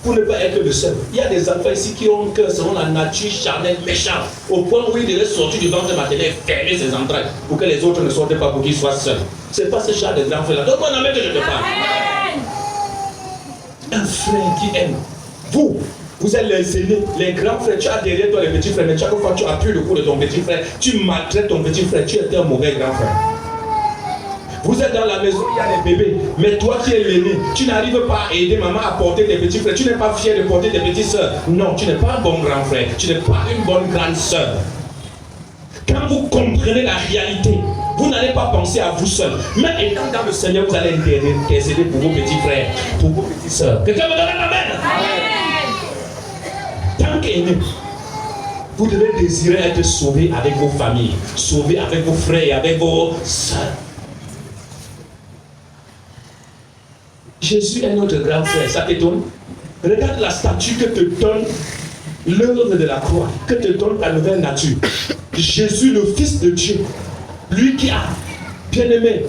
Pour ne pas être le seul. Il y a des enfants ici qui ont un cœur selon la nature charnelle méchante. Au point où il devait sortir du ventre maternel et fermer ses entrailles pour que les autres ne sortent pas pour qu'ils soient seuls. Ce n'est pas ce genre de grand frère là. Donc on amène que je te parle. Amen. Un frère qui aime. Vous êtes les aînés, les grands frères. Tu as derrière toi les petits frères, mais chaque fois tu appuies le cou de ton petit frère, tu maltraites ton petit frère, tu es un mauvais grand frère. Vous êtes dans la maison, il y a des bébés, mais toi qui es l'aîné, tu n'arrives pas à aider maman à porter tes petits frères, tu n'es pas fier de porter tes petites soeurs. Non, tu n'es pas un bon grand frère, tu n'es pas une bonne grande soeur. Quand vous comprenez la réalité, vous n'allez pas penser à vous seul. Mais étant dans le Seigneur, vous allez intercéder pour vos petits frères, pour vos petites soeurs. Quelqu'un me donne l'amen. Tant qu'aîné, vous devez désirer être sauvé avec vos familles, sauvé avec vos frères et avec vos soeurs. Jésus est notre grand frère, ça t'étonne? Regarde la statue que te donne l'œuvre de la croix, que te donne la nouvelle nature. Jésus, le Fils de Dieu, lui qui a bien aimé,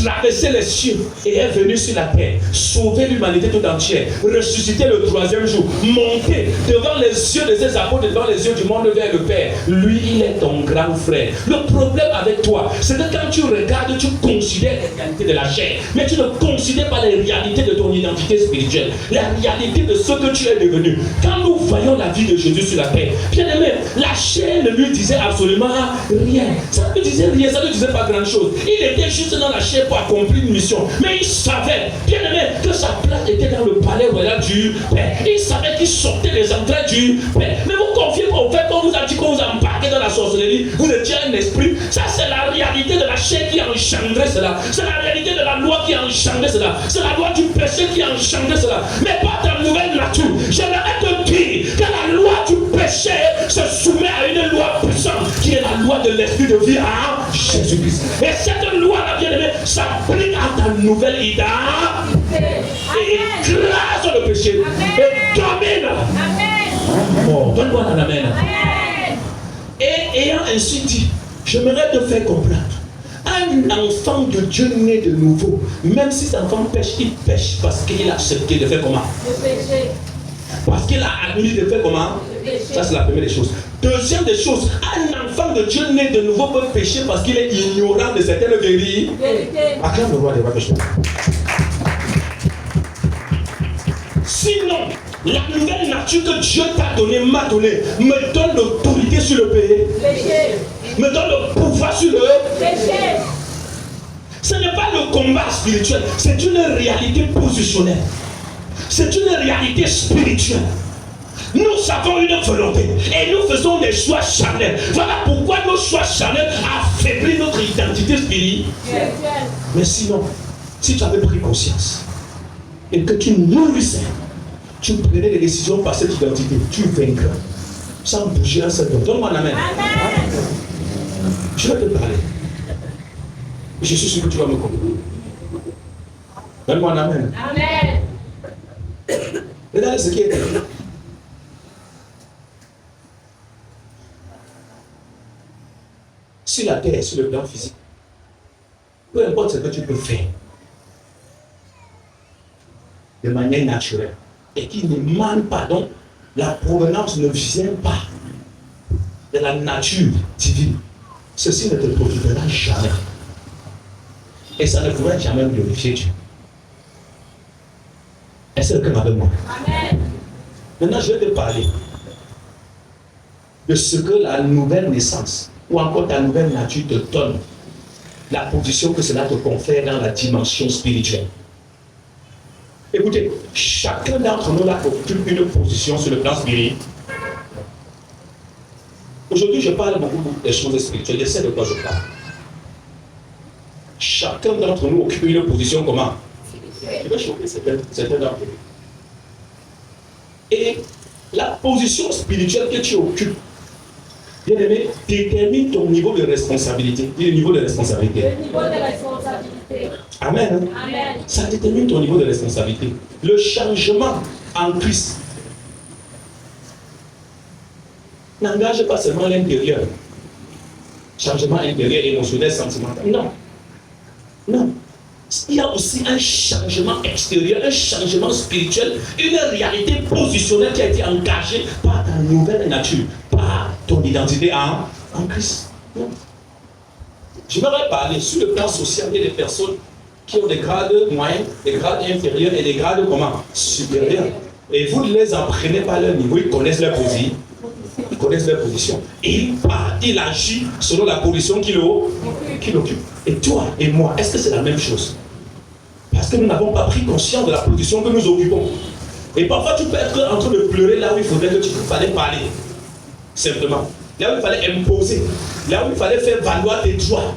traversé les cieux et est venu sur la terre, sauver l'humanité tout entière, ressusciter le troisième jour, monter devant les yeux de ses apôtres, devant les yeux du monde vers le Père. Lui, il est ton grand frère. Le problème avec toi, c'est que quand tu regardes, tu considères les réalités de la chair, mais tu ne considères pas les réalités de ton identité spirituelle, la réalité de ce que tu es devenu. Quand nous voyons la vie de Jésus sur la terre, bien aimé, la chair ne lui disait absolument rien. Ça ne lui disait rien, ça ne lui disait pas grand chose. Il était juste dans la chair pour accomplir une mission. Mais il savait, bien aimé, que sa place était dans le palais royal du Père. Il savait qu'il sortait les entrailles du Père. Mais vous confiez pas au fait qu'on vous a dit qu'on vous a embarqué dans la sorcellerie, vous étiez un esprit. Ça, c'est la réalité de la chair qui a engendré cela. C'est la réalité de la loi qui a engendré cela. C'est la loi du péché qui a engendré cela. Mais pas ta nouvelle nature. J'aimerais te dire que la loi du péché se soumet à une loi puissante qui est la loi de l'esprit de vie à Jésus-Christ. Et cette loi-là, bien aimé, s'applique à ta nouvelle identité. Et écrase le péché. Et domine. Oh, donne-moi un amen. Et ayant ainsi dit, j'aimerais te faire comprendre. Un enfant de Dieu né de nouveau, même si cet enfant pêche, il pêche parce qu'il a accepté de faire comment? Parce qu'il a admis de faire comment? Ça, c'est la première des choses. Deuxième des choses, un enfant de Dieu né de nouveau peut pécher parce qu'il est ignorant de certaines vérités. Acclame le roi des rois que je t'aime. Sinon, la nouvelle nature que Dieu t'a donnée, m'a donnée, me donne l'autorité sur le péché, me donne le pouvoir sur le péché. Ce n'est pas le combat spirituel, c'est une réalité positionnelle. C'est une réalité spirituelle. Nous avons une volonté et nous faisons des choix charnels. Voilà pourquoi nos choix charnels affaiblissent notre identité spirituelle. Mais sinon, si tu avais pris conscience et que tu nourrissais, tu prenais des décisions par cette identité, tu vaincras sans bouger un seul. Donne-moi un amen. Je vais te parler. Je suis sûr que tu vas me comprendre. Donne-moi un amen. Amen. Regardez ce qui est écrit. Sur la terre, sur le plan physique, peu importe ce que tu peux faire de manière naturelle et qui ne demande pas, donc la provenance ne vient pas de la nature divine, ceci ne te profitera jamais. Et ça ne pourra jamais glorifier Dieu. Est-ce que avec moi? Amen. Maintenant, je vais te parler de ce que la nouvelle naissance ou encore ta nouvelle nature te donne, la position que cela te confère dans la dimension spirituelle. Écoutez, chacun d'entre nous là occupe une position sur le plan spirituel. Aujourd'hui, je parle beaucoup des choses spirituelles. Je sais de quoi je parle. Chacun d'entre nous occupe une position comment? Je vais choquer certains d'entre nous. Et la position spirituelle que tu occupes, bien aimé, détermine ton niveau de responsabilité. Dis le niveau de responsabilité. Le niveau de responsabilité. Amen. Amen. Ça détermine ton niveau de responsabilité. Le changement en Christ n'engage pas seulement l'intérieur. Changement intérieur, émotionnel, sentimental. Non. Non. Il y a aussi un changement extérieur, un changement spirituel, une réalité positionnelle qui a été engagée par ta nouvelle nature, par ton identité en Christ. Non. Je voudrais parler sur le plan social des personnes qui ont des grades moyens, des grades inférieurs et des grades comment? Supérieurs. Et vous ne les apprenez pas à leur niveau, ils connaissent leur position. Ils connaissent leur position. Et il agit selon la position qu'il occupe. Et toi et moi, est-ce que c'est la même chose? Parce que nous n'avons pas pris conscience de la position que nous occupons. Et parfois, tu peux être en train de pleurer là où il faudrait que tu fallait parler. Simplement. Là où il fallait imposer. Là où il fallait faire valoir tes droits.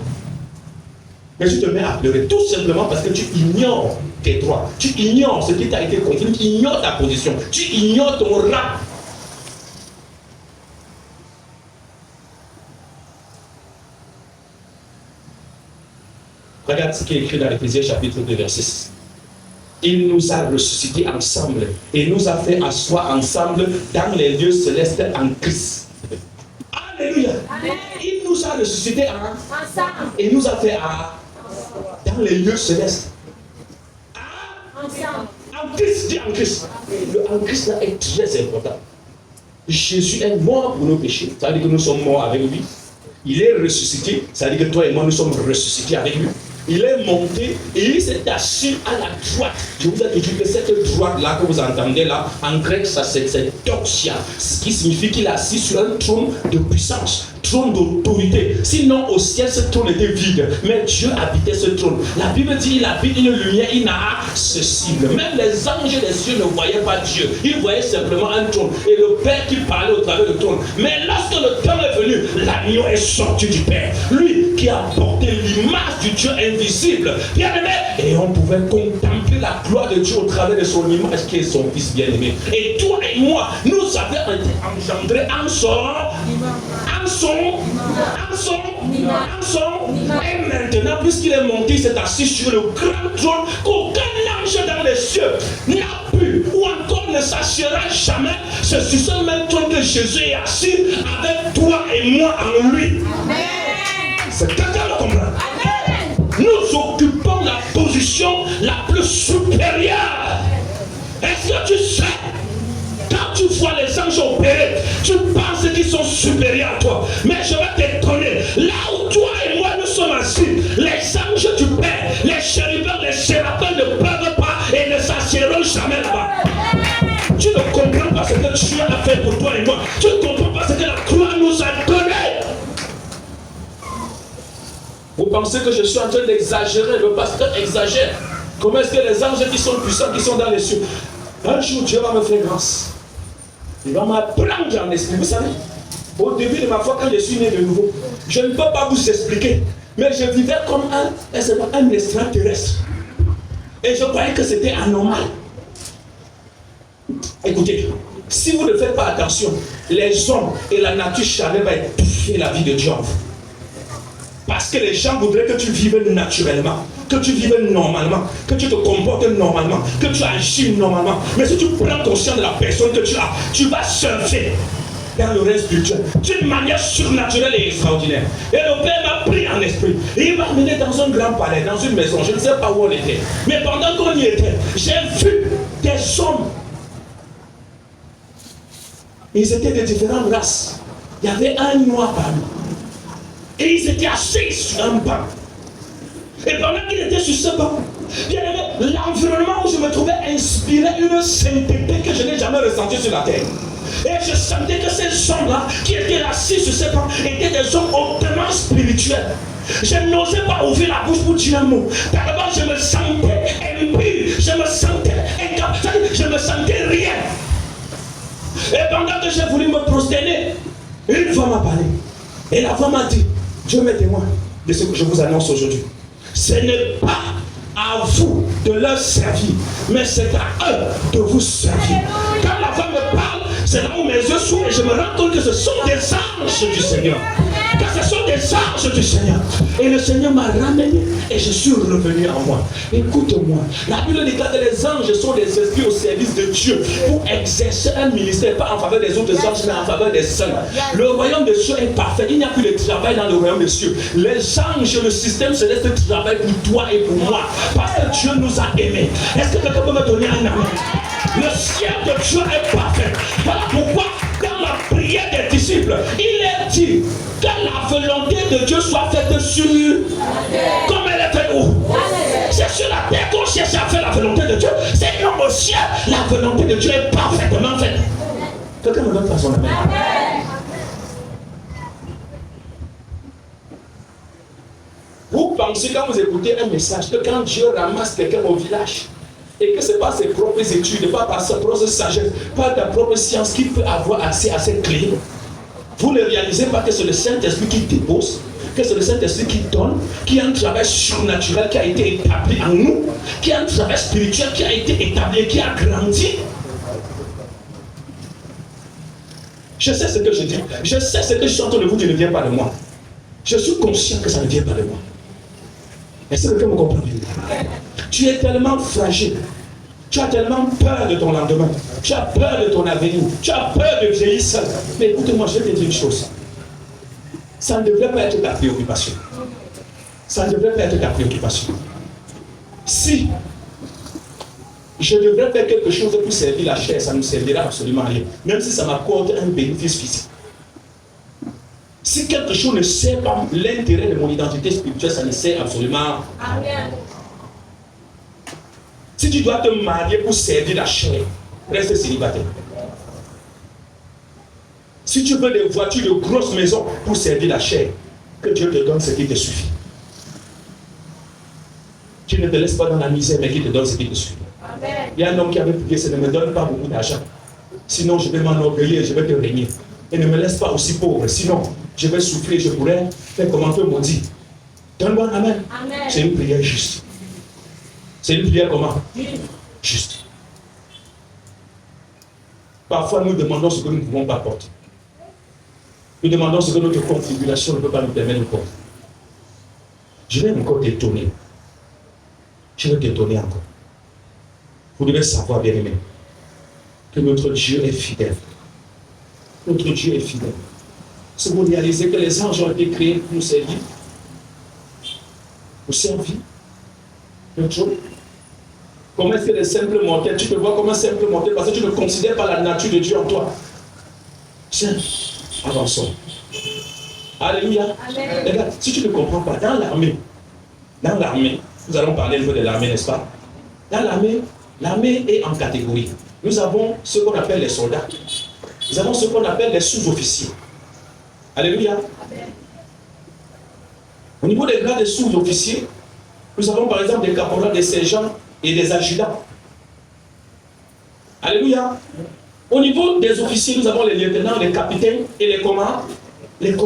Mais tu te mets à pleurer tout simplement parce que tu ignores tes droits. Tu ignores ce qui t'a été confié. Tu ignores ta position. Tu ignores ton rang. Regarde ce qui est écrit dans Éphésiens chapitre 2, verset 6. Il nous a ressuscités ensemble et nous a fait asseoir ensemble dans les lieux célestes en Christ. Alléluia. Amen. Il nous a ressuscités Ensemble. et nous a fait dans les lieux célestes. Ensemble. En Christ, dis en Christ. Le en Christ là est très important. Jésus est mort pour nos péchés. Ça veut dire que nous sommes morts avec lui. Il est ressuscité. Ça veut dire que toi et moi nous sommes ressuscités avec lui. Il est monté et il s'est assis à la droite. Je vous ai dit que cette droite-là que vous entendez là, en grec, ça c'est doxia, ce qui signifie qu'il est assis sur un trône de puissance, trône d'autorité. Sinon, au ciel, ce trône était vide, mais Dieu habitait ce trône. La Bible dit qu'il habite une lumière inaccessible. Même les anges des cieux ne voyaient pas Dieu. Ils voyaient simplement un trône et le Père qui parlait au travers du trône. Mais lorsque le temps est venu, l'agneau est sorti du Père. Lui qui a porté l'image du Dieu invisible, bien-aimé, et on pouvait contempler la gloire de Dieu au travers de son image qui est son Fils bien-aimé. Et toi et moi, nous avions été engendrés en son. Et maintenant, puisqu'il est monté, il s'est assis sur le grand trône qu'aucun ange dans les cieux n'a pu ou encore ne s'assiera jamais. C'est sur ce même trône que Jésus est assis avec toi et moi en lui. C'est quelqu'un le comprend. Nous occupons la position la plus supérieure. Est-ce que tu sais, quand tu vois les anges opérer, tu penses qu'ils sont supérieurs à toi. Mais je vais t'étonner, là où toi et moi nous sommes assis, les anges du Père, les chérubins, les séraphins ne peuvent pas et ne s'assieront jamais là-bas. Tu ne comprends pas ce que Dieu a fait pour toi et moi. Tu ne comprends pas ce que la croix nous a donné. Vous pensez que je suis en train d'exagérer, le pasteur exagère. Comment est-ce que les anges qui sont puissants, qui sont dans les cieux, un jour Dieu va me faire grâce. Il va m'apprendre en esprit. Vous savez, au début de ma foi, quand je suis né de nouveau, je ne peux pas vous expliquer, mais je vivais comme un extraterrestre. Et je croyais que c'était anormal. Écoutez, si vous ne faites pas attention, les hommes et la nature charnelle vont étouffer la vie de Dieu en vous. Parce que les gens voudraient que tu vives naturellement, que tu vives normalement, que tu te comportes normalement, que tu agis normalement. Mais si tu prends conscience de la personne que tu as, tu vas surfer dans le reste du Dieu d'une manière surnaturelle et extraordinaire. Et le Père m'a pris en esprit. Et il m'a amené dans un grand palais, dans une maison. Je ne sais pas où on était. Mais pendant qu'on y était, j'ai vu des hommes. Ils étaient de différentes races. Il y avait un noir parmi. Et ils étaient assis sur un banc. Et pendant qu'ils étaient sur ce banc, il y avait l'environnement où je me trouvais inspiré une sainteté que je n'ai jamais ressentie sur la terre. Et je sentais que ces hommes-là qui étaient assis sur ce banc étaient des hommes hautement spirituels. Je n'osais pas ouvrir la bouche pour dire un mot. D'abord, je me sentais impur, je me sentais incapable, je me sentais rien. Et pendant que j'ai voulu me prosterner, une femme m'a parlé. Et la femme m'a dit, Dieu m'est témoin de ce que je vous annonce aujourd'hui. Ce n'est pas à vous de leur servir, mais c'est à eux de vous servir. Quand la femme me parle, c'est là où mes yeux s'ouvrent et je me rends compte que ce sont des anges du Seigneur. Que ce sont des anges du Seigneur. Et le Seigneur m'a ramené et je suis revenu en moi. Écoute-moi, la Bible dit que les anges sont des esprits au service de Dieu pour exercer un ministère, pas en faveur des autres anges, mais en faveur des saints. Le royaume de Dieu est parfait. Il n'y a plus de travail dans le royaume de Dieu. Les anges, le système céleste travaille pour toi et pour moi. Parce que Dieu nous a aimés. Est-ce que quelqu'un peut me donner un amen? Le ciel de Dieu est parfait. Voilà pourquoi dans la prière des disciples, il est dit que la volonté de Dieu soit faite sur comme elle est faite où? C'est sur la terre qu'on cherche à faire la volonté de Dieu. C'est non au ciel. La volonté de Dieu est parfaitement faite. Quelqu'un me donne pas son amen. Vous pensez quand vous écoutez un message que quand Dieu ramasse quelqu'un au village et que ce n'est pas ses propres études, pas par sa propre sagesse, pas ta propre science qui peut avoir accès à cette clé, vous ne réalisez pas que c'est le Saint-Esprit qui dépose, que c'est le Saint-Esprit qui donne, qui a un travail surnaturel qui a été établi en nous, qui a un travail spirituel qui a été établi, qui a grandi. Je sais ce que je dis, je sais ce que je suis en train de vous dire ne vient pas de moi. Je suis conscient que ça ne vient pas de moi. Est-ce que vous comprenez? Tu es tellement fragile. Tu as tellement peur de ton lendemain. Tu as peur de ton avenir. Tu as peur de vieillir seul. Mais écoute-moi, je vais te dire une chose. Ça ne devrait pas être ta préoccupation. Ça ne devrait pas être ta préoccupation. Si je devrais faire quelque chose pour servir la chair, ça ne me servira absolument à rien. Même si ça m'apporte un bénéfice physique. Si quelque chose ne sert pas l'intérêt de mon identité spirituelle, ça ne sert absolument à rien. Si tu dois te marier pour servir la chair, reste célibataire. Si tu veux des voitures de grosses maisons pour servir la chair, que Dieu te donne ce qui te suffit. Tu ne te laisses pas dans la misère, mais qu'il te donne ce qui te suffit. Amen. Il y a un homme qui avait prié, ça ne me donne pas beaucoup d'argent. Sinon, je vais m'enorgueillir, je vais te régner. Et ne me laisse pas aussi pauvre, sinon, je vais souffrir, je pourrais faire comme un peu maudit. Donne-moi un amen. Amen. C'est une prière juste. C'est une prière comment? Juste. Parfois, nous demandons ce que nous ne pouvons pas porter. Nous demandons ce que notre configuration ne peut pas nous permettre de porter. Je vais encore t'étonner. Je vais t'étonner encore. Vous devez savoir, bien aimé, que notre Dieu est fidèle. Notre Dieu est fidèle. Si vous réalisez que les anges ont été créés pour servir, pour servir le Dieu. Comment est-ce que les simples mortels, tu te vois comme un simple mortel parce que tu ne considères pas la nature de Dieu en toi. Tiens, avançons. Alléluia. Amen. Regarde, si tu ne comprends pas, dans l'armée, nous allons parler un peu de l'armée, n'est-ce pas? Dans l'armée est en catégorie. Nous avons ce qu'on appelle les soldats. Nous avons ce qu'on appelle les sous-officiers. Alléluia. Amen. Au niveau des grades des sous-officiers, nous avons par exemple des caporaux, des sergents et des adjudants. Alléluia. Au niveau des officiers, nous avons les lieutenants, les capitaines et les commandants. Il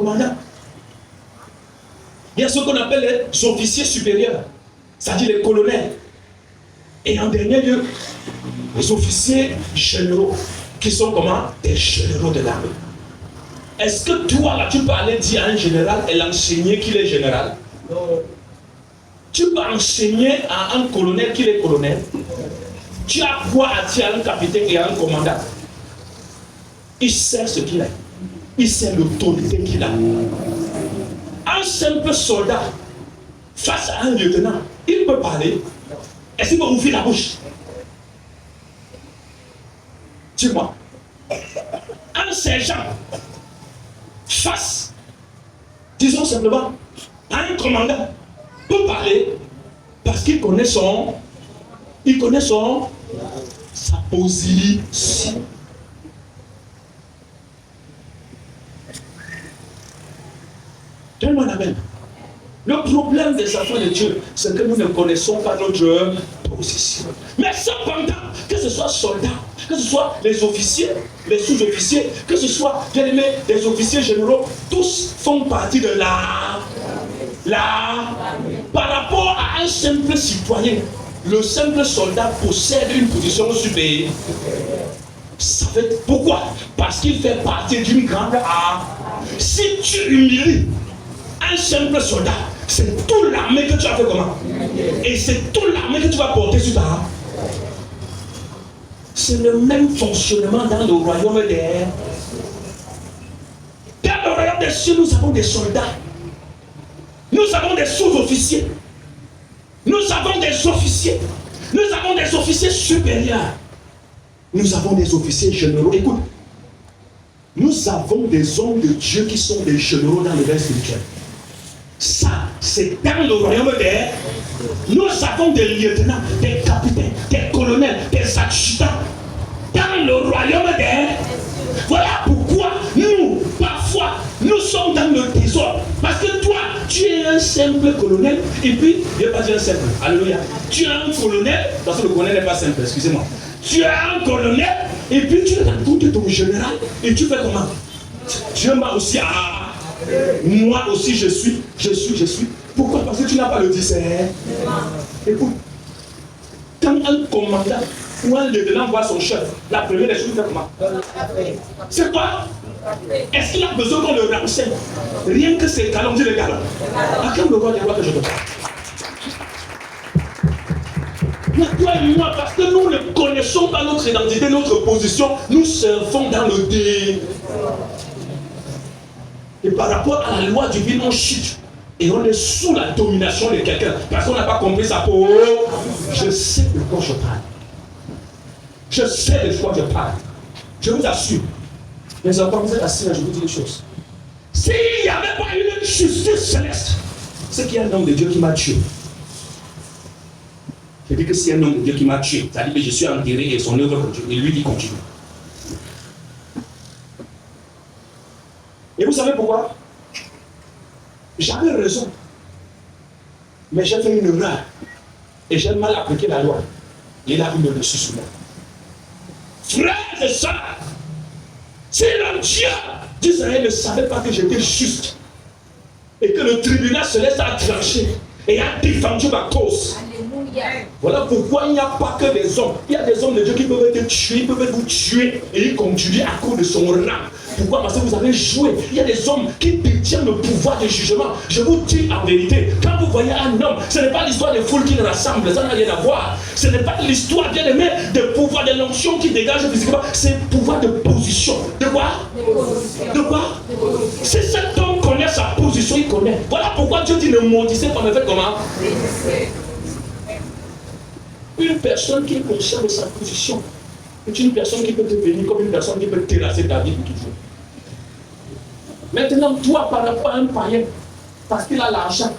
y a ce qu'on appelle les officiers supérieurs, c'est-à-dire les colonels. Et en dernier lieu, les officiers généraux, qui sont comment? Des généraux de l'armée. Est-ce que toi, là, tu peux aller dire à un général et l'enseigner qu'il est général? Non. Tu peux enseigner à un colonel qu'il est colonel? Tu as quoi à dire à un capitaine et à un commandant? Il sait ce qu'il a. Il sait l'autorité qu'il a. Un simple soldat, face à un lieutenant, il peut parler. Est-ce qu'il peut ouvrir la bouche? Dis-moi. Un sergent, face, disons simplement, à un commandant, peut parler parce qu'il connaît sa position. Donne-moi la main. Le problème des enfants de Dieu, c'est que nous ne connaissons pas notre position. Mais cependant, que ce soit soldats, que ce soit les officiers, les sous-officiers, que ce soit, bien aimé, des officiers généraux, tous font partie de par rapport à un simple citoyen, le simple soldat possède une position supérieure. Ça fait pourquoi? Parce qu'il fait partie d'une grande armée. Si tu humilies un simple soldat, c'est toute l'armée que tu as fait comment? Et c'est toute l'armée que tu vas porter sur ta arme. C'est le même fonctionnement dans le royaume des... Dans le royaume des cieux, nous avons des soldats. Nous avons des sous-officiers. Nous avons des officiers. Nous avons des officiers supérieurs. Nous avons des officiers généraux. Écoute, nous avons des hommes de Dieu qui sont des généraux dans le règne spirituel. Ça, c'est dans le royaume des... Nous avons des lieutenants, des capitaines, des colonels, des adjudants. Dans le royaume des... Voilà pourquoi nous, parfois, nous sommes dans le désordre. Parce que toi, tu es un simple colonel, et puis, je ne vais pas dire un simple, alléluia. Tu es un colonel, parce que le colonel n'est pas simple, excusez-moi. Tu es un colonel, et puis tu rencontres ton général, et tu fais comment? Dieu m'a aussi, moi aussi je suis. Pourquoi? Parce que tu n'as pas le discernement. Écoute, quand un commandant ou un lieutenant voit son chef, la première des choses, il fait comment? C'est quoi? Est-ce qu'il a besoin qu'on le renseigne? Rien que c'est galon, dis le galon. À quel moment il voit que je te parle? Toi et moi, parce que nous ne connaissons pas notre identité, notre position, nous servons dans le dé. Et par rapport à la loi divine, on chute. Et on est sous la domination de quelqu'un. Parce qu'on n'a pas compris sa peau. Je sais de quoi je parle. Je sais de quoi je parle. Je vous assure. Les enfants, vous êtes assis là, je vous dis une chose. S'il n'y avait pas une justice céleste, c'est qu'il y a un homme de Dieu qui m'a tué. Je dis que c'est un homme de Dieu qui m'a tué. Ça dit que je suis enterré et son œuvre continue. Et lui qui continue. Et vous savez pourquoi? J'avais raison. Mais j'ai fait une erreur. Et j'ai mal appliqué la loi. Et il a eu le dessus sur moi. Frères et sœurs, si le Dieu d'Israël ne savait pas que j'étais juste, et que le tribunal céleste a tranché et a défendu ma cause. Voilà pourquoi il n'y a pas que des hommes. Il y a des hommes de Dieu qui peuvent être tués, ils peuvent vous tuer et ils continuent à cause de son rang. Pourquoi? Parce que vous avez joué. Il y a des hommes qui détiennent le pouvoir de jugement. Je vous dis en vérité, quand vous voyez un homme, ce n'est pas l'histoire des foules qui le rassemblent, ça n'a rien à voir. Ce n'est pas l'histoire, bien aimé, de pouvoir, de l'onction qui dégage physiquement. C'est le pouvoir de position. De quoi? De quoi? Si cet homme connaît sa position, il connaît. Voilà pourquoi Dieu dit ne maudissez pas, mais faites comment? Une personne qui est consciente de sa position est une personne qui peut devenir comme une personne qui peut terrasser ta vie pour toujours. Maintenant, toi, par rapport à un païen, parce qu'il a l'argent,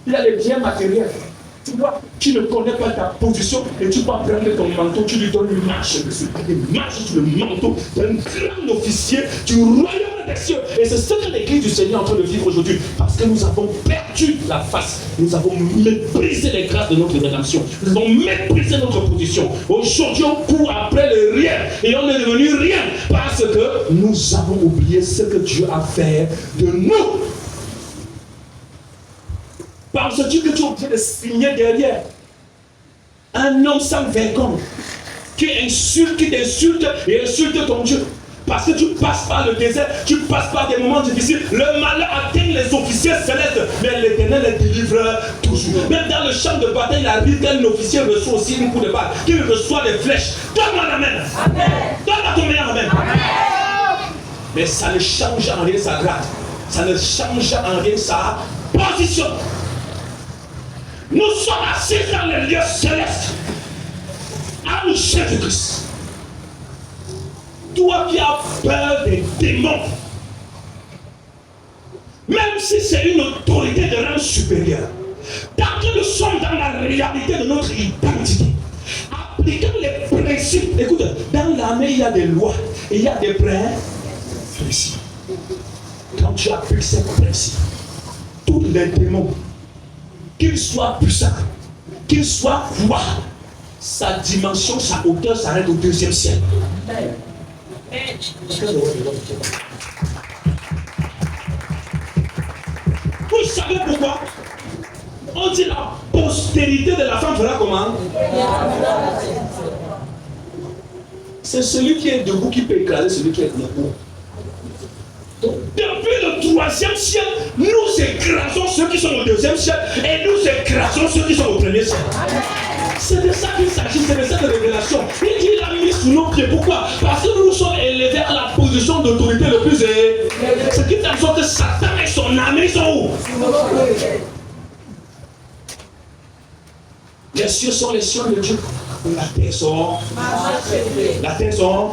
il a les biens matériels, tu ne connais pas ta position et tu vas prendre ton manteau, tu lui donnes une marche dessus. Une marche sur le manteau d'un grand officier du royaume des cieux. Et c'est ce que l'église du Seigneur est en train de vivre aujourd'hui. Parce que nous avons perdu la face. Nous avons méprisé les grâces de notre rédemption. Nous avons méprisé notre position. Aujourd'hui, on court après le rien. Et on est devenu rien. Parce que nous avons oublié ce que Dieu a fait de nous. Parce que tu es obligé de signer derrière un homme sans vergogne qui t'insulte et insulte ton Dieu. parce que tu passes par le désert, tu passes par des moments difficiles. Le malheur atteint les officiers célestes, mais l'Éternel les délivre toujours. Même dans le champ de bataille, il arrive qu'un officier reçoit aussi une coup de balle, qu'il reçoit des flèches. Donne-moi l'amen. Donne-moi ton meilleur amen. Mais ça ne change en rien sa grade. Ça ne change en rien sa position. Nous sommes assis dans les lieux célestes. À nous, Jésus-Christ. Toi qui as peur des démons, même si c'est une autorité de rang supérieur, tant que nous sommes dans la réalité de notre identité, appliquant les principes. Écoute, dans l'armée, il y a des lois et il y a des principes. Quand tu appliques ces principes, tous les démons, qu'ils soient puissants, qu'ils soient voix, sa dimension, sa hauteur s'arrête au deuxième ciel. Vous savez pourquoi? On dit la postérité de la femme fera comment? C'est celui qui est debout qui peut écraser celui qui est debout. Donc, depuis le 3e ciel, nous écrasons ceux qui sont au 2e ciel et nous écrasons ceux qui sont au 1er ciel. C'est de ça qu'il s'agit, c'est de cette révélation. Il dit il a mis sous nos pieds. Pourquoi? Parce que nous nous sommes élevés à la position d'autorité le plus élevée. Ce qui fait en sorte que Satan et son armée sont où? Les cieux sont les cieux de Dieu. La terre sont. La terre sont.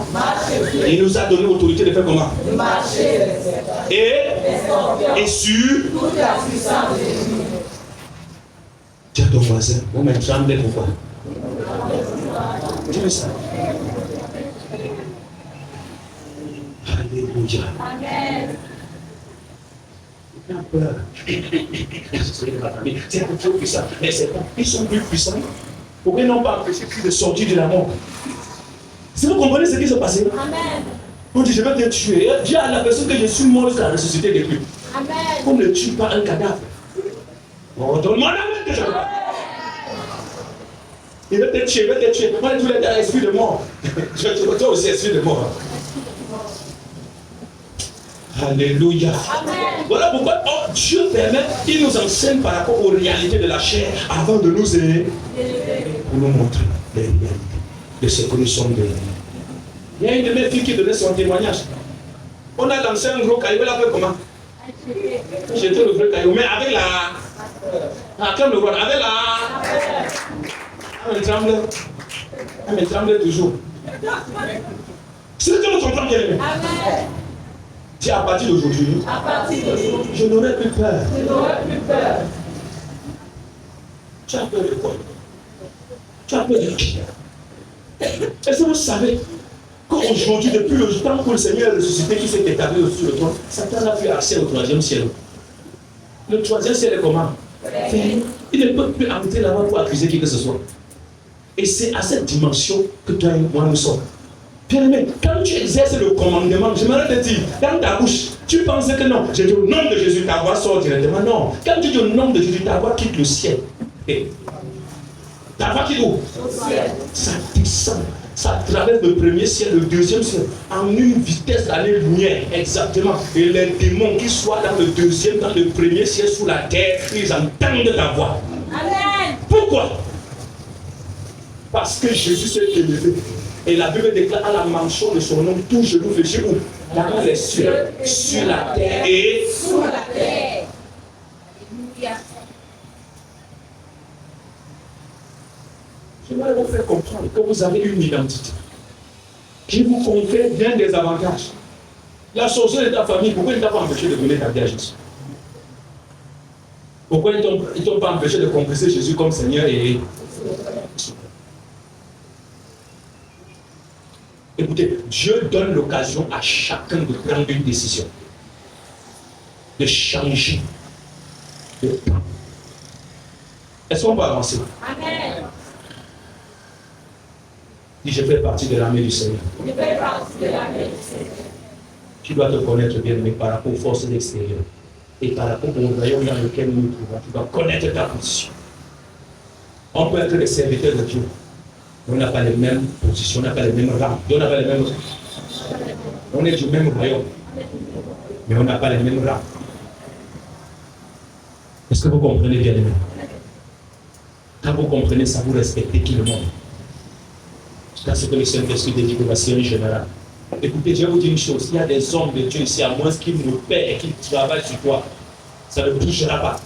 Il nous a donné l'autorité de faire comment? Et sur. Dis à ton voisin, vous me tremblez pourquoi? Dis-le ça. Alléluia. Amen. Il a peur. C'est un peu puissant. Mais c'est pas. Ils sont plus puissants. Pourquoi ils n'ont pas empêché Christ de sortir de la mort? Si vous comprenez ce qui s'est passé, amen. On dit je vais te tuer. Dis à la personne que je suis mort jusqu'à la ressuscité depuis. Amen. On ne tue pas un cadavre. Oh, donne-moi la main que je vois. Il va te tuer, il va te tuer. Moi, tous les gars, esprit de mort. Je te retourne aussi, esprit de mort. Alléluia. Amen. Voilà pourquoi Dieu permet, il nous enseigne par rapport aux réalités de la chair avant de nous aider. Pour nous montrer les réalités de ce que nous sommes devenus. Il y a une de mes filles qui donnait son témoignage. On a lancé un gros caillou, elle l'appelle comment? J'étais le vrai caillou, mais avec la. Ah, comme le roi, avec la. Elle me tremblait toujours. C'est ce que nous comprenons bien. Amen. Dis à partir d'aujourd'hui, je n'aurai plus peur. Tu as peur de quoi? Tu as peur de qui? Est-ce que vous savez qu'aujourd'hui, depuis le temps que le Seigneur est ressuscité, qui s'est établi sur le trône, Satan n'a plus accès au 3e ciel. Le 3e ciel est comment? Il ne peut plus entrer là-bas pour accuser qui que ce soit. Et c'est à cette dimension que toi et moi nous sommes. Bien-aimé, quand tu exerces le commandement, j'aimerais te dire, dans ta bouche, tu penses que non, j'ai dit au nom de Jésus, ta voix sort directement. Non, quand tu dis au nom de Jésus, ta voix quitte le ciel. Et ta voix quitte où? Ça descend, ça traverse le 1er ciel, le 2e ciel, en une vitesse d'année-lumière, exactement. Et les démons qui soient dans le 2e, dans le 1er ciel, sous la terre, ils entendent ta voix. Amen. Pourquoi? Parce que Jésus s'est élevé. Et la Bible déclare à la mention de son nom, tout genou fléchi où? Dans les cieux, sur la terre et sous la terre. Alléluia. Je vais vous faire comprendre que vous avez une identité qui vous confère bien des avantages. La sorcière de ta famille, pourquoi il ne t'a pas empêché de donner ta vie à Jésus? Pourquoi ils ne t'ont pas empêché de confesser Jésus comme Seigneur et écoutez, Dieu donne l'occasion à chacun de prendre une décision, de changer de plan. Est-ce qu'on peut avancer? Amen. Dis, je fais partie de l'armée du Seigneur. Je fais partie de l'armée du Seigneur. Tu dois te connaître bien, mais par rapport aux forces extérieures et par rapport au royaume dans lequel nous nous trouvons, tu dois connaître ta position. On peut être des serviteurs de Dieu. On n'a pas les mêmes positions, on n'a pas les mêmes rangs, on n'a pas les mêmes On est du même royaume. Mais on n'a pas les mêmes rangs. Est-ce que vous comprenez bien? Quand vous comprenez ça, vous respectez tout le monde. C'est ce que le Saint-Esprit dit de la série générale. Écoutez, je vais vous dire une chose. Il y a des hommes de Dieu ici, à moins qu'ils nous paient et qu'ils travaillent sur toi, ça ne bougera pas.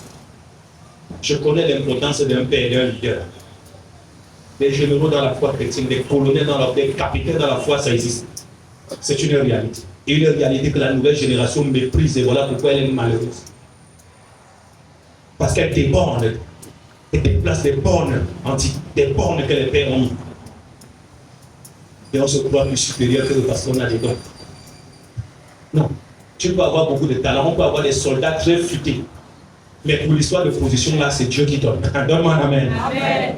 Je connais l'importance d'un père et d'un leader. Des généraux dans la foi chrétienne, des colonels dans la foi, des capitaines dans la foi, ça existe. C'est une réalité. Et une réalité que la nouvelle génération méprise, et voilà pourquoi elle est malheureuse. Parce qu'elle déborne et déplace des bornes antiques, des bornes que les pères ont mis. Et on se croit plus supérieur que parce qu'on a des dons. Non. Tu peux avoir beaucoup de talent, on peut avoir des soldats très futés. Mais pour l'histoire de position là, c'est Dieu qui donne. Donne-moi un amen. Amen.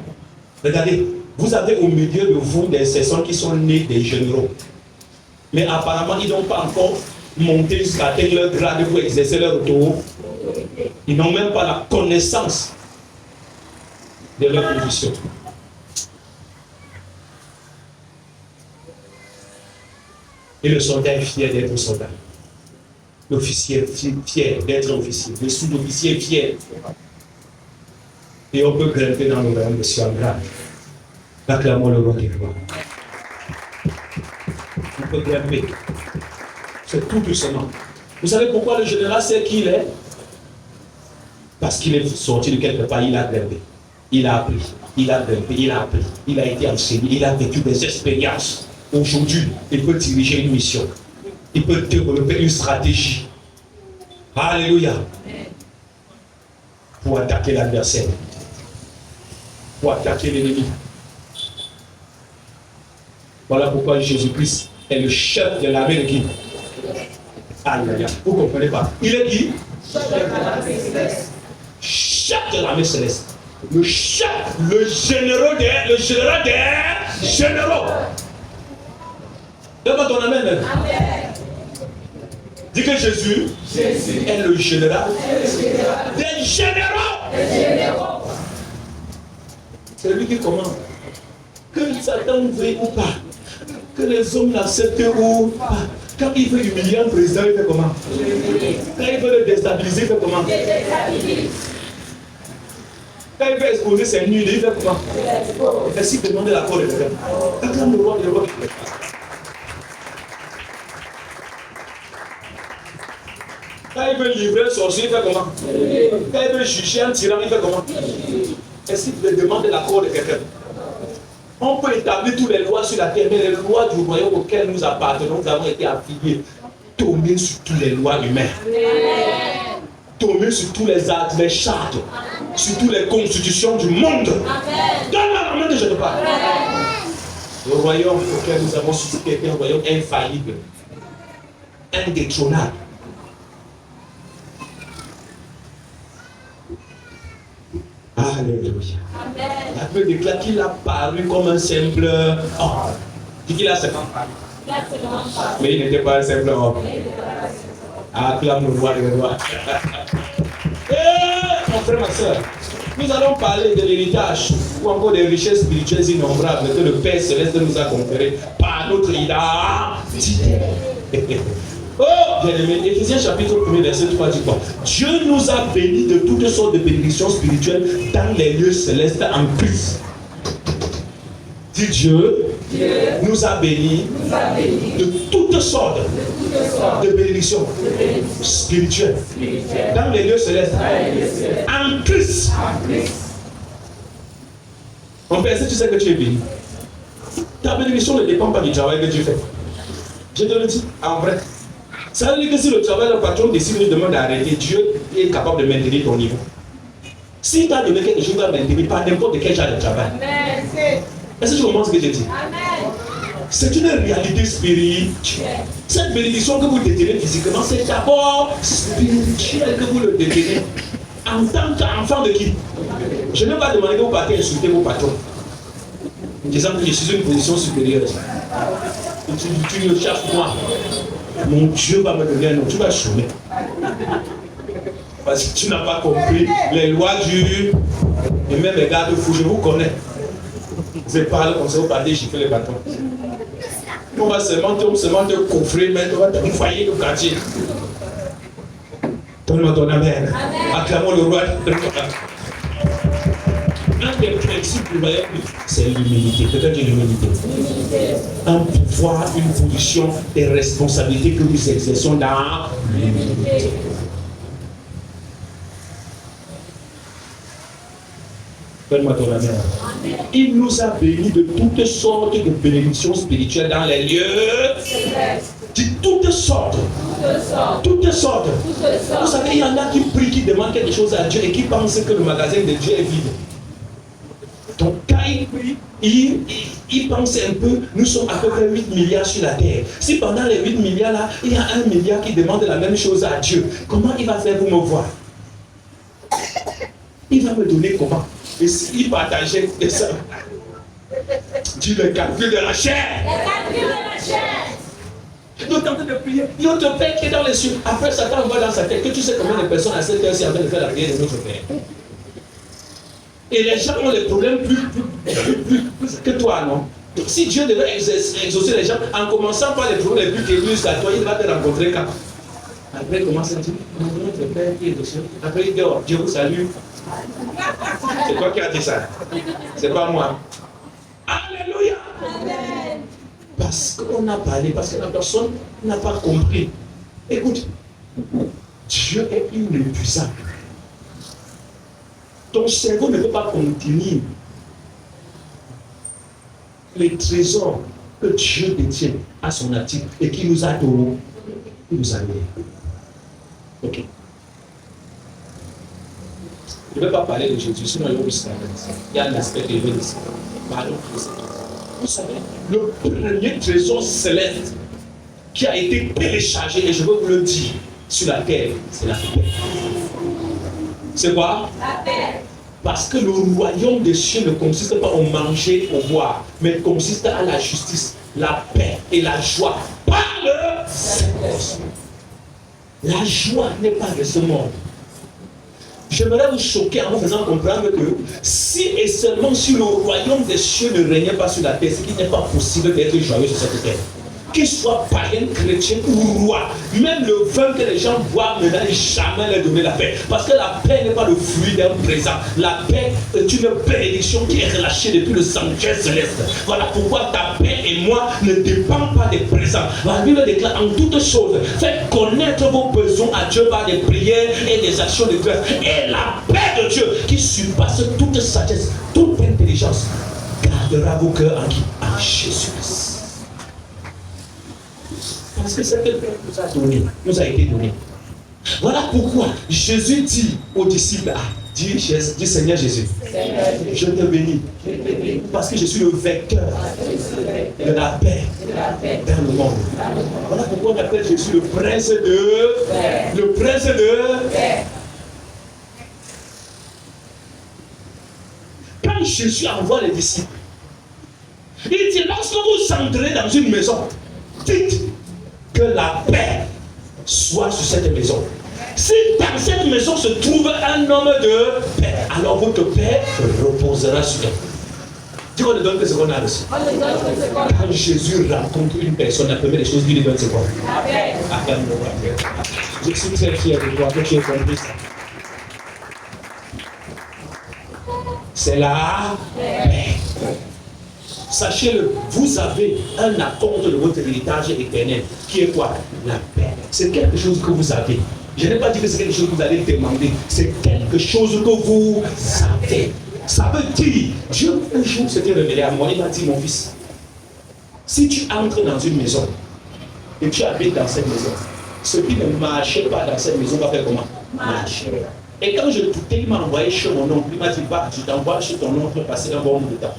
Regardez, vous avez au milieu de vous des personnes qui sont nées des généraux. Mais apparemment, ils n'ont pas encore monté jusqu'à atteindre leur grade pour exercer leur autorité. Ils n'ont même pas la connaissance de leur position. Et le soldat est fier d'être soldat. L'officier est fier d'être officier. Le sous-officier est fier. Et on peut grimper dans le royaume de Ciel grave. Acclamons le roi des rois. On peut grimper. C'est tout doucement. Vous savez pourquoi le général sait qui il est? Parce qu'il est sorti de quelque part, il a grimpé. Il a appris. Il a grimpé, il a appris. Il a été enseigné, il a vécu des expériences. Aujourd'hui, il peut diriger une mission. Il peut développer une stratégie. Alléluia. Pour attaquer l'adversaire. Pour attaquer l'ennemi. Voilà pourquoi Jésus-Christ est le chef de l'armée de qui? Alléluia. Vous ne comprenez pas? Il est qui? Chef de l'armée céleste. Le chef, le général des généraux. Donne-moi ton amen. Amen. Dis que Jésus est le général des généraux. C'est lui qui commande. Que Satan veuille ou pas, que les hommes l'acceptent ou pas. Quand il veut humilier un président, il fait comment? Quand il veut le déstabiliser, il fait comment? Quand il veut exposer ses nuits, il fait comment? Est-ce qu'il demande l'accord de quelqu'un? Quand le roi, quand il veut livrer un sorcier, il fait comment? Quand il veut juger un tyran, il fait comment? Est-ce qu'il demande l'accord de quelqu'un? On peut établir toutes les lois sur la terre, mais les lois du royaume auquel nous appartenons, nous avons été affiliés, tombés sur toutes les lois humaines. Tombés sur tous les actes, les chartes, sur toutes les constitutions du monde. Donne-moi la main que je te parle. Le royaume auquel nous avons suscité est un royaume infaillible, indétrônable. Alléluia. La Bible déclare qu'il a paru comme un simple homme. Dis qu'il a simple. Mais il n'était pas un simple homme. Acclame le roi des rois. Mon frère, ma soeur, nous allons parler de l'héritage ou encore des richesses spirituelles innombrables que le Père Céleste nous a conférées par notre identité. Oh, bien-aimé, Éphésiens chapitre 1, verset 3 dit quoi? Dieu nous a bénis de toutes sortes de bénédictions spirituelles dans les lieux célestes en Christ. Dit Dieu nous a bénis de toutes sortes de bénédictions spirituelles dans les lieux célestes en Christ. Mon père, si tu sais que tu es béni, ta bénédiction ne dépend pas du travail que tu fais. Je te le dis en vrai. Ça veut dire que si le travail, le patron décide de demander d'arrêter, Dieu est capable de maintenir ton niveau. Si tu as donné quelque chose à maintenir, pas n'importe quel genre de travail. Est-ce que tu comprends ce que je dis? C'est une réalité spirituelle. Cette bénédiction que vous détenez physiquement, c'est d'abord spirituel que vous le détenez. En tant qu'enfant de qui? Je ne vais pas demander que vous partez insulter vos patrons. En disant que je suis une position supérieure. Tu me cherches moi. Mon Dieu va me donner un nom, tu vas chômer. Parce que tu n'as pas compris les lois du... Et même les garde-fous, je vous connais. Vous parlez comme ça, vous partez, j'ai fait les bâtons. On va seulement te coffrer, mettre dans un foyer de quartier. Donne-moi ton amen. Acclamons le roi. Un des principes, c'est l'humilité. Peut-être l'humilité. Un pouvoir, une position et responsabilité que nous exerçons dans l'humilité. Donne-moi ton amen. Il nous a bénis de toutes sortes de bénédictions spirituelles dans les lieux. De toutes sortes. Toutes sortes. Vous savez, il y en a qui prient, qui demandent quelque chose à Dieu et qui pensent que le magasin de Dieu est vide. Donc, quand il prie, il pense un peu, nous sommes à peu près 8 milliards sur la terre. Si pendant les 8 milliards là, il y a 1 milliard qui demande la même chose à Dieu, comment il va faire pour me voir? Il va me donner comment? Et s'il partageait ça, dis le calcul de la chair. Le calcul de la chair. Donc, en train de prier, notre Père qui est dans les cieux. Après, Satan voit dans sa tête que tu sais combien de personnes à cette heure-ci en train de faire la prière de notre Père. Et les gens ont les problèmes plus que toi, non? Donc, si Dieu devait exaucer les gens en commençant par les problèmes les plus terribles à toi, il va te rencontrer quand? Après, il commence à dire, notre Père qui est au ciel. Après, il dit, oh, Dieu vous salue. C'est toi qui as dit ça. C'est pas moi. Alléluia. Amen. Parce qu'on a parlé, parce que la personne n'a pas compris. Écoute, Dieu est inépuisable. Ton cerveau ne peut pas contenir les trésors que Dieu détient à son article et qui nous a donné. Il nous a donné. Ok. Je ne vais pas parler de Jésus, sinon il y a un aspect que je vais dire. Pardon. Vous savez, le premier trésor céleste qui a été téléchargé, et je veux vous le dire, sur la terre, c'est la paix. C'est quoi? La paix. Parce que le royaume des cieux ne consiste pas au manger, au boire, mais consiste à la justice, la paix et la joie par le Saint-Esprit. La joie n'est pas de ce monde. J'aimerais vous choquer en vous faisant comprendre que si et seulement si le royaume des cieux ne régnait pas sur la terre, c'est qu'il n'est pas possible d'être joyeux sur cette terre. Qu'il soit païen, chrétien ou roi, même le vin que les gens boivent ne va jamais leur donner la paix. Parce que la paix n'est pas le fruit d'un présent. La paix est une bénédiction qui est relâchée depuis le sanctuaire céleste. Voilà pourquoi ta paix et moi ne dépendent pas des présents. La Bible déclare en toutes choses, faites connaître vos besoins à Dieu par des prières et des actions de grâce. Et la paix de Dieu qui surpasse toute sagesse, toute intelligence, gardera vos cœurs en qui? En Jésus-Christ. Parce que cette paix nous a été donnée. Voilà pourquoi Jésus dit aux disciples, dis Seigneur Jésus, je te bénis, parce que je suis le vecteur de la paix dans le monde. Voilà pourquoi on appelle Jésus le prince de paix. Quand Jésus envoie les disciples, il dit, lorsque vous entrez dans une maison, dites que la paix soit sur cette maison. Si dans cette maison se trouve un homme de paix, alors votre paix reposera sur elle. Dieu ne donne que ce qu'on a reçu. Quand Jésus rencontre une personne, la première des choses qu'il lui donne, c'est quoi? La paix. Je suis très fier de toi que tu aies compris ça. C'est la paix. Sachez-le, vous avez un accord de votre héritage éternel, qui est quoi? La paix. C'est quelque chose que vous avez. Je n'ai pas dit que c'est quelque chose que vous allez demander. C'est quelque chose que vous avez. Ça veut dire, Dieu un jour s'était révélé à moi, il m'a dit, mon fils, si tu entres dans une maison et tu habites dans cette maison, ce qui ne marchait pas dans cette maison va faire comment? Marcher. Et quand je doutais, il m'a envoyé chez mon oncle. Il m'a dit, bah, je t'envoie chez ton oncle pour passer un bon moment de temps.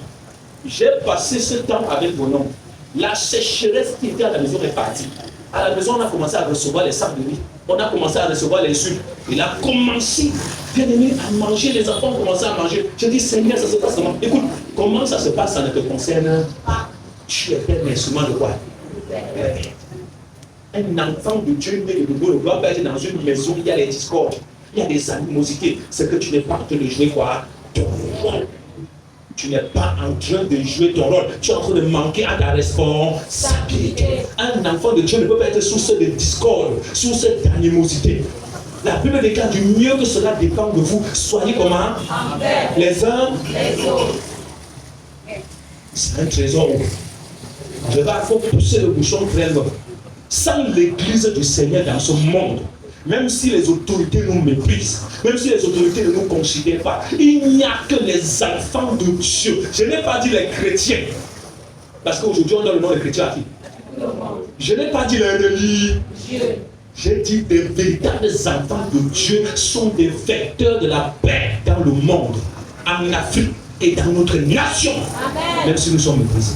J'ai passé ce temps avec mon oncle. La sécheresse qui était à la maison est partie. À la maison, on a commencé à recevoir les sacs de riz. On a commencé à recevoir les sucres. Il a commencé, bien aimé, à manger. Les enfants ont commencé à manger. Je dis, Seigneur, ça se passe comment? Écoute, comment ça se passe, ça ne te concerne pas. Tu es un instrument de quoi? Un enfant de Dieu né de nouveau ne doit pas être dans une maison où il y a les discordes, il y a des animosités. C'est que tu n'es pas en train de jouer quoi? Ton rôle. Tu n'es pas en train de jouer ton rôle. Tu es en train de manquer à ta responsabilité. Un enfant de Dieu ne peut pas être source de discorde, source d'animosité. La Bible déclare du mieux que cela dépend de vous. Soyez comment? Les uns les autres. C'est un trésor. Il faut pousser le bouchon très loin. Sans l'église du Seigneur dans ce monde, même si les autorités nous méprisent, même si les autorités ne nous considèrent pas, il n'y a que les enfants de Dieu. Je n'ai pas dit les chrétiens. Parce qu'aujourd'hui, on donne le nom des chrétiens à qui? Je n'ai pas dit les religieux. J'ai dit des véritables enfants de Dieu sont des vecteurs de la paix dans le monde, en Afrique et dans notre nation. Amen. Même si nous sommes méprisés.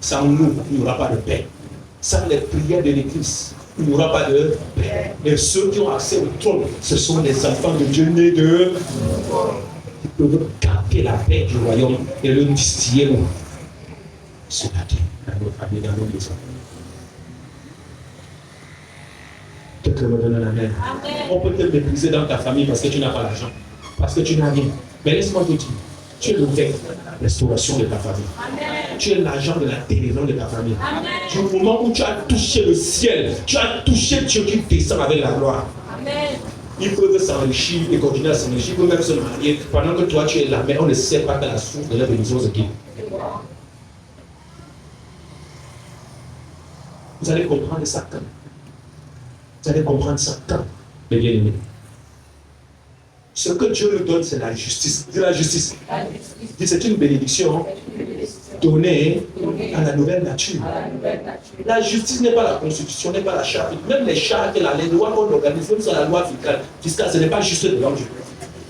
Sans nous, il n'y aura pas de paix. Sans les prières de l'Église, il n'y aura pas de paix. Et ceux qui ont accès au trône, ce sont les enfants de Dieu nés de... Ils peuvent capter la paix du royaume et le distiller sur la terre, dans nos familles, dans nos maisons. Quelqu'un me donne un amen. On peut te mépriser dans ta famille parce que tu n'as pas l'argent, parce que tu n'as rien. Mais laisse-moi te dire, tu es le vecteur de la restauration de ta famille. Amen. Tu es l'agent de la délivrance de ta famille. Amen. Du moment où tu as touché le ciel, tu as touché Dieu qui descend avec la gloire. Amen. Ils peuvent s'enrichir et continuer à s'enrichir, ils peuvent même se marier pendant que toi tu es là, mais on ne sait pas que la source de la bénédiction c'est qui. Vous allez comprendre ça quand. Vous allez comprendre ça quand, mes bien-aimés. Ce que Dieu nous donne, c'est la justice. Dis la justice. C'est une bénédiction donnée à la nouvelle nature. La justice n'est pas la constitution, n'est pas la charte. Même les chartes et les lois qu'on organise, même sur la loi fiscale, ce n'est pas juste devant Dieu.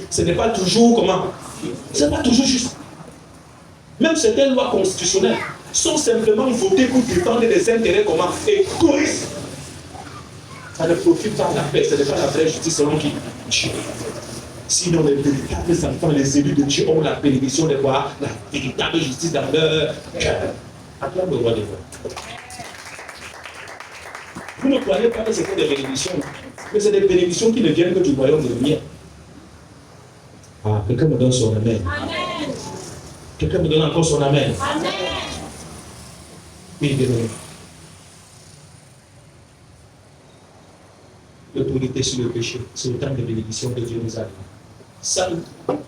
Ce n'est pas toujours comment? Ce n'est pas toujours juste. Même certaines lois constitutionnelles sont simplement votées pour défendre des intérêts comment? Égoïstes. Ça ne profite pas de la paix, ce n'est pas la vraie justice selon qui? Dieu. Sinon, les véritables enfants, les élus de Dieu ont la bénédiction de voir la véritable justice dans leur cœur. Acclame le roi des rois. Vous ne croyez pas que c'est des bénédictions, mais c'est des bénédictions qui ne viennent que du royaume de lumière. Ah, quelqu'un me donne son amen. Amen. Quelqu'un me donne encore son amen. Amen. Oui, bienvenue. L'autorité sur le péché, c'est le temps de bénédiction que Dieu nous a donné.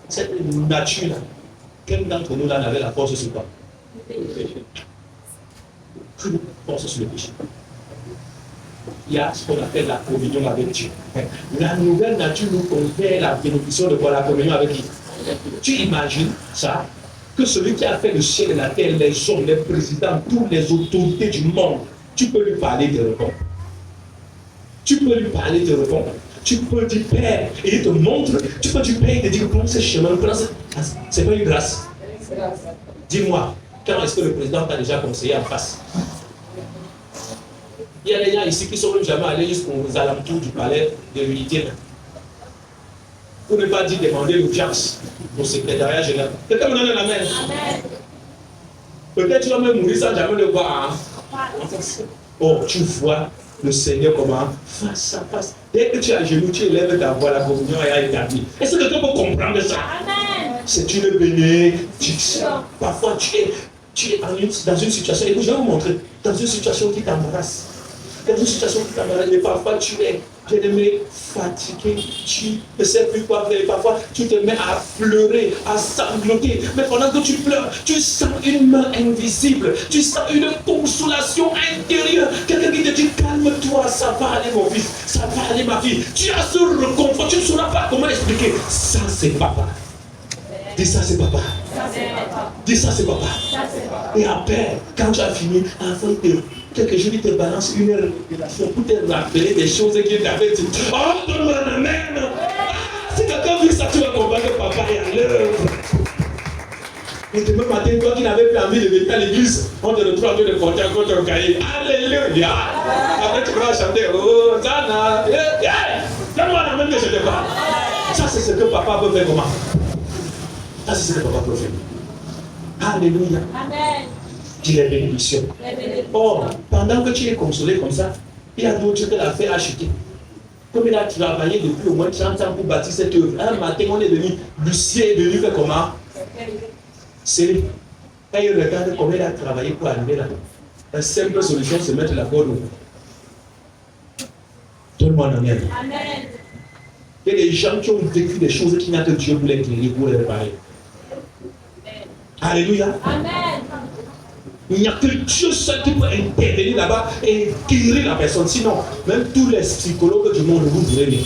Cette nature-là, quel d'entre nous là n'avait la force sur quoi? Le péché. Toute force sur le péché. Il y a ce qu'on appelle la communion avec Dieu. La nouvelle nature nous confère la bénédiction de quoi? La communion avec qui? Tu imagines ça? Que celui qui a fait le ciel et la terre, les hommes, les présidents, toutes les autorités du monde, tu peux lui parler de répondre. Tu peux lui parler de répondre. Tu peux dire Père, et il te montre. Tu peux dire Père, il te dit prends ce chemin, prends ce... C'est pas une grâce. Dis-moi, quand est-ce que le président t'a déjà conseillé en face? Il y a des gens ici qui ne sont même jamais allés jusqu'aux alentours du palais de l'unité. Pour ne pas dire demander l'audience au secrétariat général. Quelqu'un me donne la main. Peut-être tu vas même mourir sans jamais le voir. Oh, tu vois le Seigneur comment? Face à face. Dès que tu es à genoux, tu élèves ta voix, la communion est établie. Est-ce que quelqu'un peut comprendre ça? C'est une bénédiction. Parfois, tu es dans une situation, et je vais vous montrer, dans une situation qui t'embarrasse. Dans une situation qui t'embarrasse, mais parfois tu es bien-aimé, fatigué, tu ne sais plus quoi faire. Parfois, tu te mets à pleurer, à sangloter. Mais pendant que tu pleures, tu sens une main invisible. Tu sens une consolation intérieure. Quelqu'un qui te dit, calme-toi, ça va aller mon fils, ça va aller ma fille. Tu as ce réconfort, tu ne sauras pas comment expliquer. Ça, c'est papa. Dis ça, c'est papa. Dis ça, c'est papa. Et après, quand tu as fini, enfin, quelque chose qui te balance une révélation pour te rappeler des choses qui t'avaient dit. Oh, donne-moi la même. Si quelqu'un vit ça, tu vas comprendre que papa est à l'œuvre. Et demain matin, toi qui n'avais plus envie de venir à l'église, on te retrouve en train de compter encore ton cahier. Alléluia. Après, tu vas chanter. Oh, Zana. Donne-moi la même que je te parle. Ça, c'est ce que papa peut faire comment? Ça, c'est ce que papa peut faire. Alléluia. Amen. Dis les bénédictions. Or, pendant que tu es consolé comme ça, il y a d'autres que la fait acheter. Comme il a travaillé depuis au moins 30 ans pour bâtir cette œuvre, un matin, on est venu, Lucien est venu faire comment? C'est quand il regarde comment il a travaillé pour arriver là. La simple solution, c'est mettre la corde au cou. Tout le monde en est. Amen. Il y a des gens qui ont vécu des choses qui n'ont que Dieu pour les guérir, pour les réparer. Alléluia. Amen. Il n'y a que Dieu seul qui peut intervenir là-bas et guérir la personne. Sinon, même tous les psychologues du monde vous direz bien.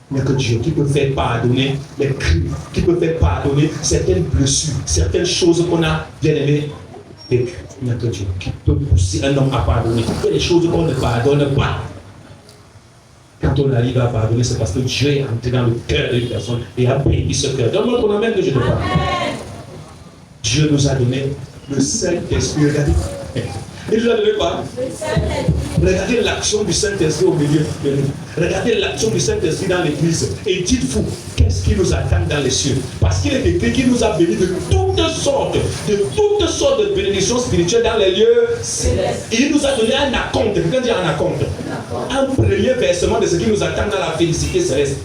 Il n'y a que Dieu qui peut faire pardonner les crimes, qui peut faire pardonner certaines blessures, certaines choses qu'on a bien aimées vécues. Il n'y a que Dieu qui peut pousser un homme à pardonner. Il y a des choses qu'on ne pardonne pas. Quand on arrive à pardonner, c'est parce que Dieu est entré dans le cœur d'une personne et a béni ce cœur. Donne-moi ton amen que je te parle. Dieu nous a donné le Saint-Esprit. Regardez. Il nous a donné quoi? Regardez l'action du Saint-Esprit au milieu de nous. Regardez l'action du Saint-Esprit dans l'église. Et dites-vous, qu'est-ce qui nous attend dans les cieux? Parce qu'il est écrit qu'il nous a bénis de toutes sortes de bénédictions spirituelles dans les lieux célestes. Et il nous a donné un acompte. Quelqu'un dit un acompte. Un premier versement de ce qui nous attend dans la félicité céleste.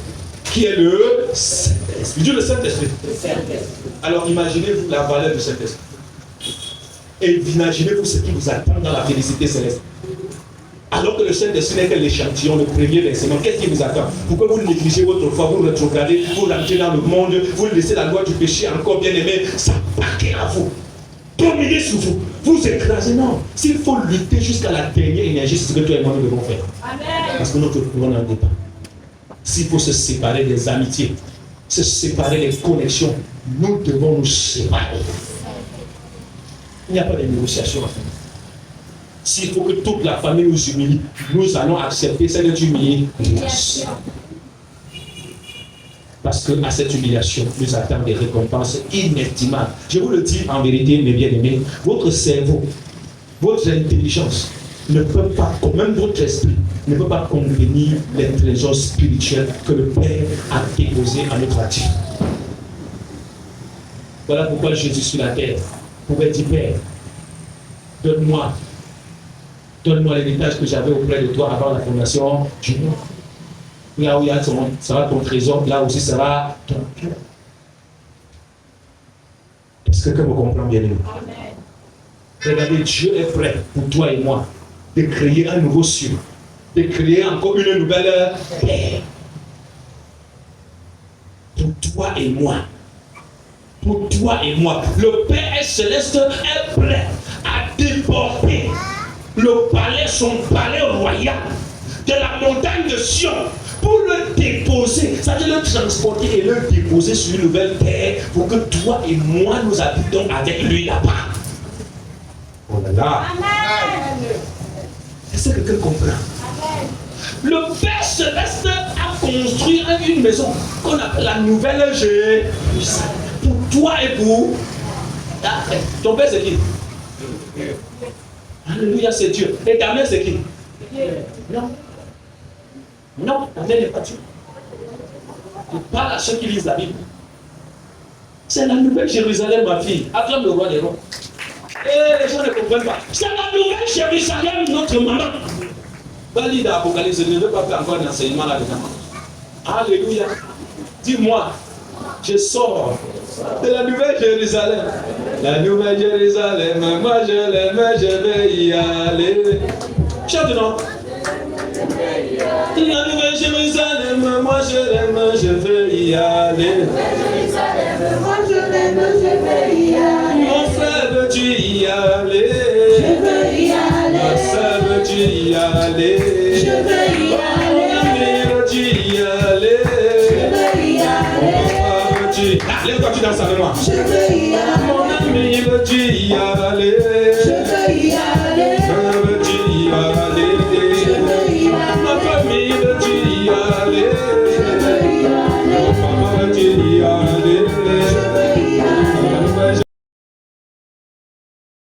Qui est le Saint-Esprit. Dieu le Saint-Esprit. Alors imaginez-vous la valeur du Saint-Esprit. Et imaginez-vous ce qui vous attend dans la félicité céleste. Alors que le Saint-Esprit n'est que l'échantillon, le premier versement, qu'est-ce qui vous attend? Pourquoi vous négligez votre foi, vous rétrogradez, vous rentrez dans le monde, vous laissez la loi du péché encore bien aimé, ça paquet à vous. Dominer sur vous, vous écrasez. Non, s'il faut lutter jusqu'à la dernière énergie, c'est ce que toi et moi nous devons faire. Amen. Parce que notre couronne en dépend. S'il faut se séparer des amitiés, se séparer des connexions, nous devons nous séparer. Il n'y a pas de négociation à faire. S'il faut que toute la famille nous humilie, nous allons accepter cette humiliation. Parce qu'à cette humiliation, nous attendons des récompenses inestimables. Je vous le dis en vérité, mes bien-aimés, votre cerveau, votre intelligence ne peut pas, même votre esprit, ne peut pas contenir les trésors spirituels que le Père a déposés à notre actif. Voilà pourquoi Jésus sur la terre pouvait dire, Père, donne-moi l'héritage que j'avais auprès de toi avant la fondation du monde. Là où il y a sera ton trésor, là aussi sera ton cœur. Est-ce que quelqu'un me comprend bien? Regardez, Dieu est prêt pour toi et moi de créer un nouveau ciel, de créer encore une nouvelle terre. Pour toi et moi. Pour toi et moi. Le Père céleste est prêt à déporter son palais royal de la montagne de Sion pour le déposer, c'est-à-dire le transporter et le déposer sur une nouvelle terre pour que toi et moi nous habitons avec lui là-bas. Oh là là. Est-ce que quelqu'un comprend? Amen. Le Père céleste a construit une maison qu'on appelle la nouvelle Jérusalem. Pour toi et pour ton Père, c'est qui? Alléluia, c'est Dieu. Et ta mère, c'est qui? Non. Non, ta mère n'est pas Dieu. Je parle à ceux qui lisent la Bible. C'est la nouvelle Jérusalem, ma fille. Acclame le roi des rois. Et les gens ne comprennent pas. C'est la nouvelle Jérusalem, notre maman. Valide l'Apocalypse, je ne veux pas faire encore d'enseignement là-dedans. Alléluia. Dis-moi, je sors de la nouvelle Jérusalem. La nouvelle Jérusalem, moi je l'aime, je vais y aller. Chante non. La nouvelle Jérusalem, moi je l'aime, je vais y aller. Moi je l'aime, je vais y aller. Mon frère, veux-tu y aller? Je veux y aller. Ma soeur, veux-tu y aller? Je veux y aller. Mon ami, veux-tu y aller? Je veux y aller. Mon frère, veux-tu... Lève-toi, tu danses avec moi. Je veux y aller. Mon ami, veux-tu y aller? Je veux y aller. Veux-tu y aller? Je veux y aller. Ma famille, veux-tu y aller? Je veux y aller. Maman, veux-tu y aller? Je